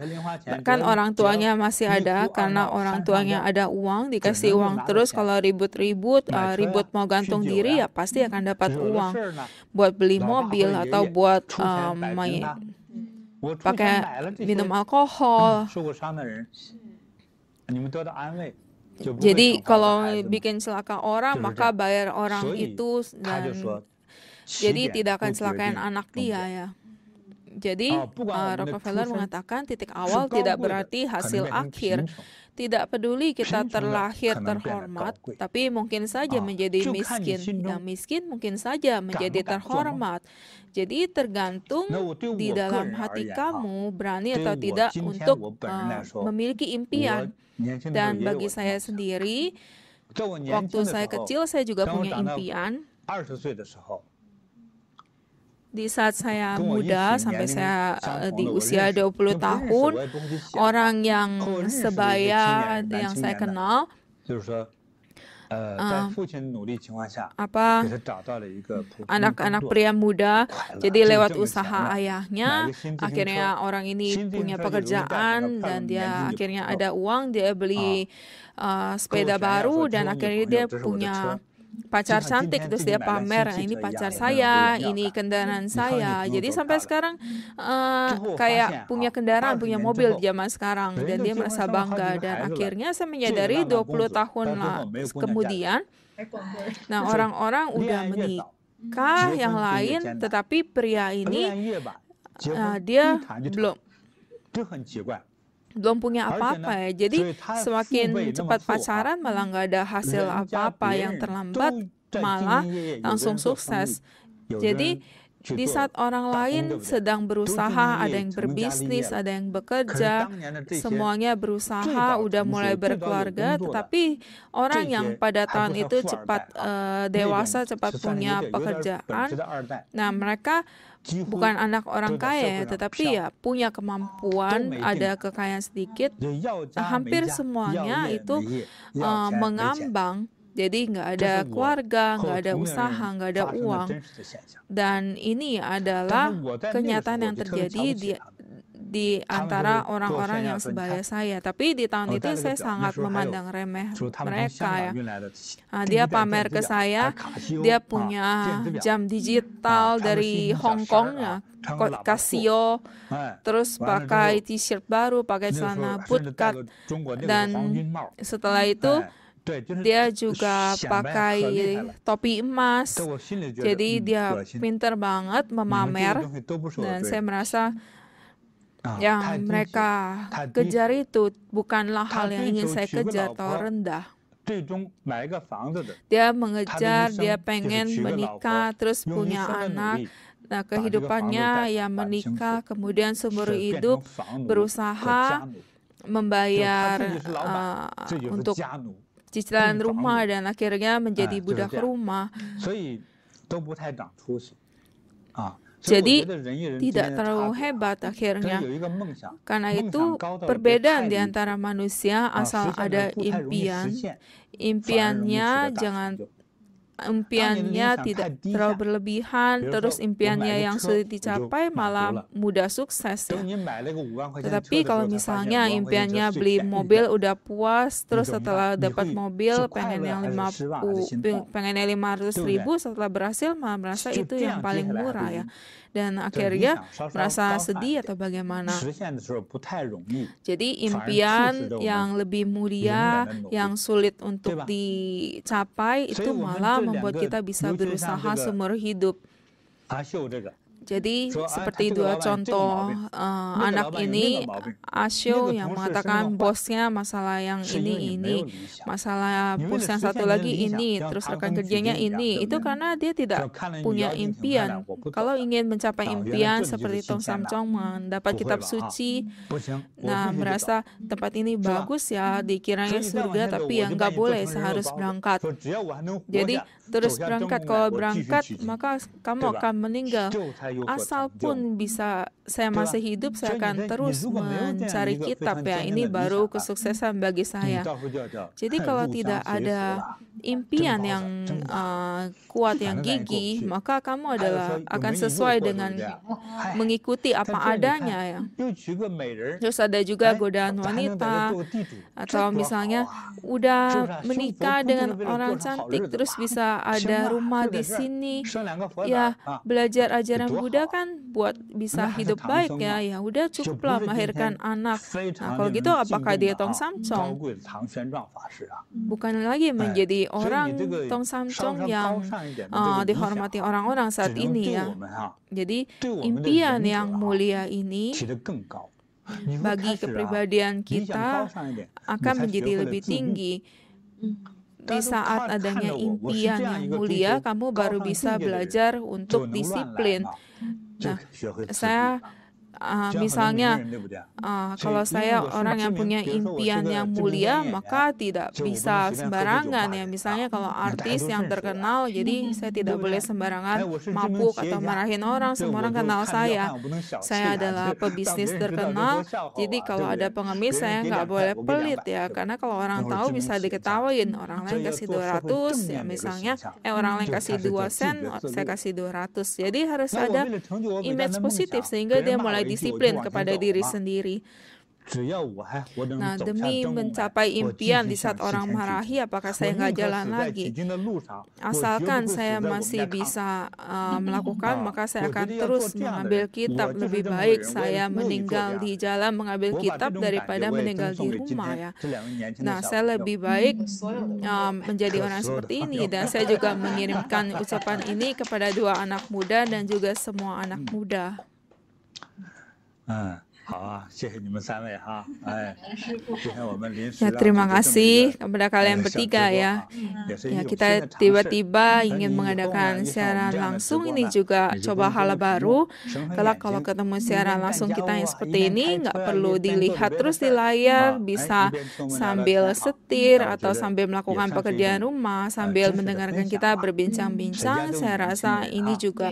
kan orang tuanya masih ada, karena orang tuanya ada uang, dikasih uang terus. Kalau ribut mau gantung diri, ya pasti akan dapat uang buat beli mobil atau buat pakai minum alkohol. Jadi kalau bikin celaka orang, maka bayar orang itu, dan jadi tidak akan celakain anak dia ya. Jadi Rockefeller mengatakan titik awal tidak berarti hasil akhir. Tidak peduli kita terlahir terhormat, tapi mungkin saja menjadi miskin. Yang miskin mungkin saja menjadi terhormat. Jadi tergantung di dalam hati kamu berani atau tidak untuk memiliki impian. Dan bagi saya sendiri, waktu saya kecil saya juga punya impian. Di saat saya muda, sampai saya di usia 20 tahun, orang yang sebaya yang saya kenal, anak-anak pria muda, jadi lewat usaha ayahnya, akhirnya orang ini punya pekerjaan, dan dia akhirnya ada uang, dia beli sepeda baru, dan akhirnya dia punya pacar cantik, terus dia pamer, ini pacar saya, ini kendaraan saya. Jadi sampai sekarang kayak punya kendaraan, punya mobil zaman sekarang, dan dia merasa bangga. Dan akhirnya saya menyadari 20 tahun kemudian, nah orang-orang udah menikah yang lain, tetapi pria ini dia belum punya apa-apa ya. Jadi semakin cepat pacaran malah nggak ada hasil apa-apa, yang terlambat malah langsung sukses. Jadi di saat orang lain sedang berusaha, ada yang berbisnis, ada yang bekerja, semuanya berusaha, udah mulai berkeluarga, tetapi orang yang pada tahun itu cepat dewasa, cepat punya pekerjaan, nah mereka bukan anak orang kaya, tetapi ya punya kemampuan, ada kekayaan sedikit. Hampir semuanya itu mengambang. Jadi nggak ada keluarga, nggak ada usaha, nggak ada uang. Dan ini adalah kenyataan yang terjadi di antara orang-orang yang sebaya saya. Tapi di tahun itu saya sangat memandang remeh mereka ya. Dia pamer ke saya, dia punya jam digital dari Hong Kong ya, Casio, terus pakai t-shirt baru, pakai celana bootcut, dan setelah itu dia juga pakai topi emas. Jadi dia pinter banget memamer, dan saya merasa yang mereka kejar itu bukanlah hal yang ingin saya kejar atau rendah. Dia mengejar, dia pengen menikah, terus punya anak. Nah, kehidupannya ya menikah, kemudian seumur hidup berusaha membayar untuk cicilan rumah dan akhirnya menjadi budak rumah. Jadi tidak terlalu hebat akhirnya. Karena itu perbedaan di antara manusia asal ada impiannya tidak terlalu berlebihan, terus impiannya yang sulit dicapai malah mudah sukses ya. Tetapi kalau misalnya impiannya beli mobil udah puas, terus setelah dapat mobil pengennya 500.000, setelah berhasil malah merasa itu yang paling murah ya. Dan akhirnya merasa sedih atau bagaimana. Jadi impian yang lebih mulia, yang sulit untuk dicapai itu malah membuat kita bisa berusaha seumur hidup. Jadi seperti dua contoh anak ini, Asyo yang mengatakan bosnya masalah yang ini, masalah bos yang satu lagi ini, terus rekan kerjanya ini. Itu karena dia tidak punya impian. Kalau ingin mencapai impian seperti Tong Samchong mendapat kitab suci, nah merasa tempat ini bagus ya, dikiranya surga, tapi ya nggak boleh, saya harus berangkat. Jadi terus berangkat, kalau berangkat maka kamu akan meninggal. Asal pun bisa saya masih hidup, saya akan terus mencari kitab ya. Ini baru kesuksesan bagi saya. Jadi kalau tidak ada impian yang kuat, yang gigih, maka kamu akan sesuai dengan mengikuti apa adanya ya. Terus ada juga godaan wanita, atau misalnya udah menikah dengan orang cantik, terus bisa ada rumah di sini, ya belajar ajaran Buddha kan buat bisa hidup baik ya. Ya udah cukuplah melahirkan anak. Nah kalau gitu apakah dia Tong Samchong? Bukan lagi menjadi orang Tong Samchong yang dihormati orang-orang saat ini ya. Jadi impian yang mulia ini bagi kepribadian kita akan menjadi lebih tinggi. Di saat adanya impian yang mulia, kamu baru bisa belajar untuk disiplin. Nah, saya misalnya kalau saya orang yang punya impian yang mulia, maka tidak bisa sembarangan ya. Misalnya kalau artis yang terkenal, jadi saya tidak boleh sembarangan mabuk atau marahin orang. Semua orang kenal saya. Saya adalah pebisnis terkenal, jadi kalau ada pengemis saya nggak boleh pelit ya. Karena kalau orang tahu bisa diketawain. Orang lain kasih 200 ya misalnya, orang lain kasih 2 sen, saya kasih 200. Jadi harus ada image positif sehingga dia mulai disiplin kepada diri sendiri. Nah, demi mencapai impian di saat orang marahi, apakah saya nggak jalan lagi? Asalkan saya masih bisa melakukan, maka saya akan terus mengambil kitab. Lebih baik saya meninggal di jalan mengambil kitab daripada meninggal di rumah ya. Nah, saya lebih baik menjadi orang seperti ini. Dan saya juga mengirimkan ucapan ini kepada 2 anak muda dan juga semua anak muda. Ya, terima kasih kepada kalian bertiga ya. Ya, kita tiba-tiba ingin mengadakan siaran langsung, ini juga coba hal baru. Kalau ketemu siaran langsung kita yang seperti ini, nggak perlu dilihat terus di layar, bisa sambil setir atau sambil melakukan pekerjaan rumah, sambil mendengarkan kita berbincang-bincang. Saya rasa ini juga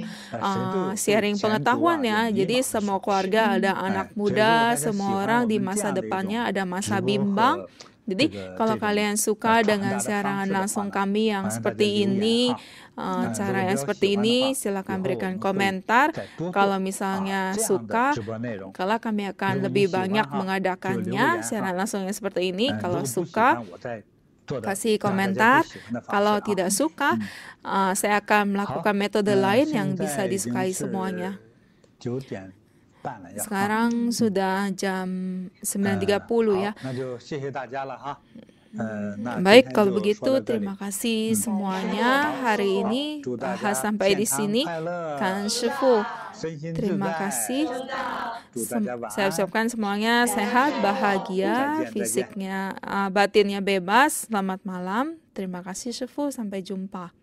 sharing pengetahuan ya. Jadi semua keluarga ada anak muda, semua orang di masa depannya ada masa bimbang. Jadi kalau kalian suka dengan siaran langsung kami yang seperti ini, cara yang seperti ini, silakan berikan komentar. Kalau misalnya suka, kalau kami akan lebih banyak mengadakannya siaran langsung yang seperti ini. Kalau suka, kasih komentar. Kalau tidak suka, saya akan melakukan metode lain yang bisa disukai semuanya. Sekarang sudah jam 9.30 ya. Baik, kalau begitu terima kasih semuanya. Hari ini bahas sampai di sini. Kan Shifu, terima kasih. Saya ucapkan semuanya sehat, bahagia, fisiknya, batinnya bebas. Selamat malam. Terima kasih Shifu, sampai jumpa.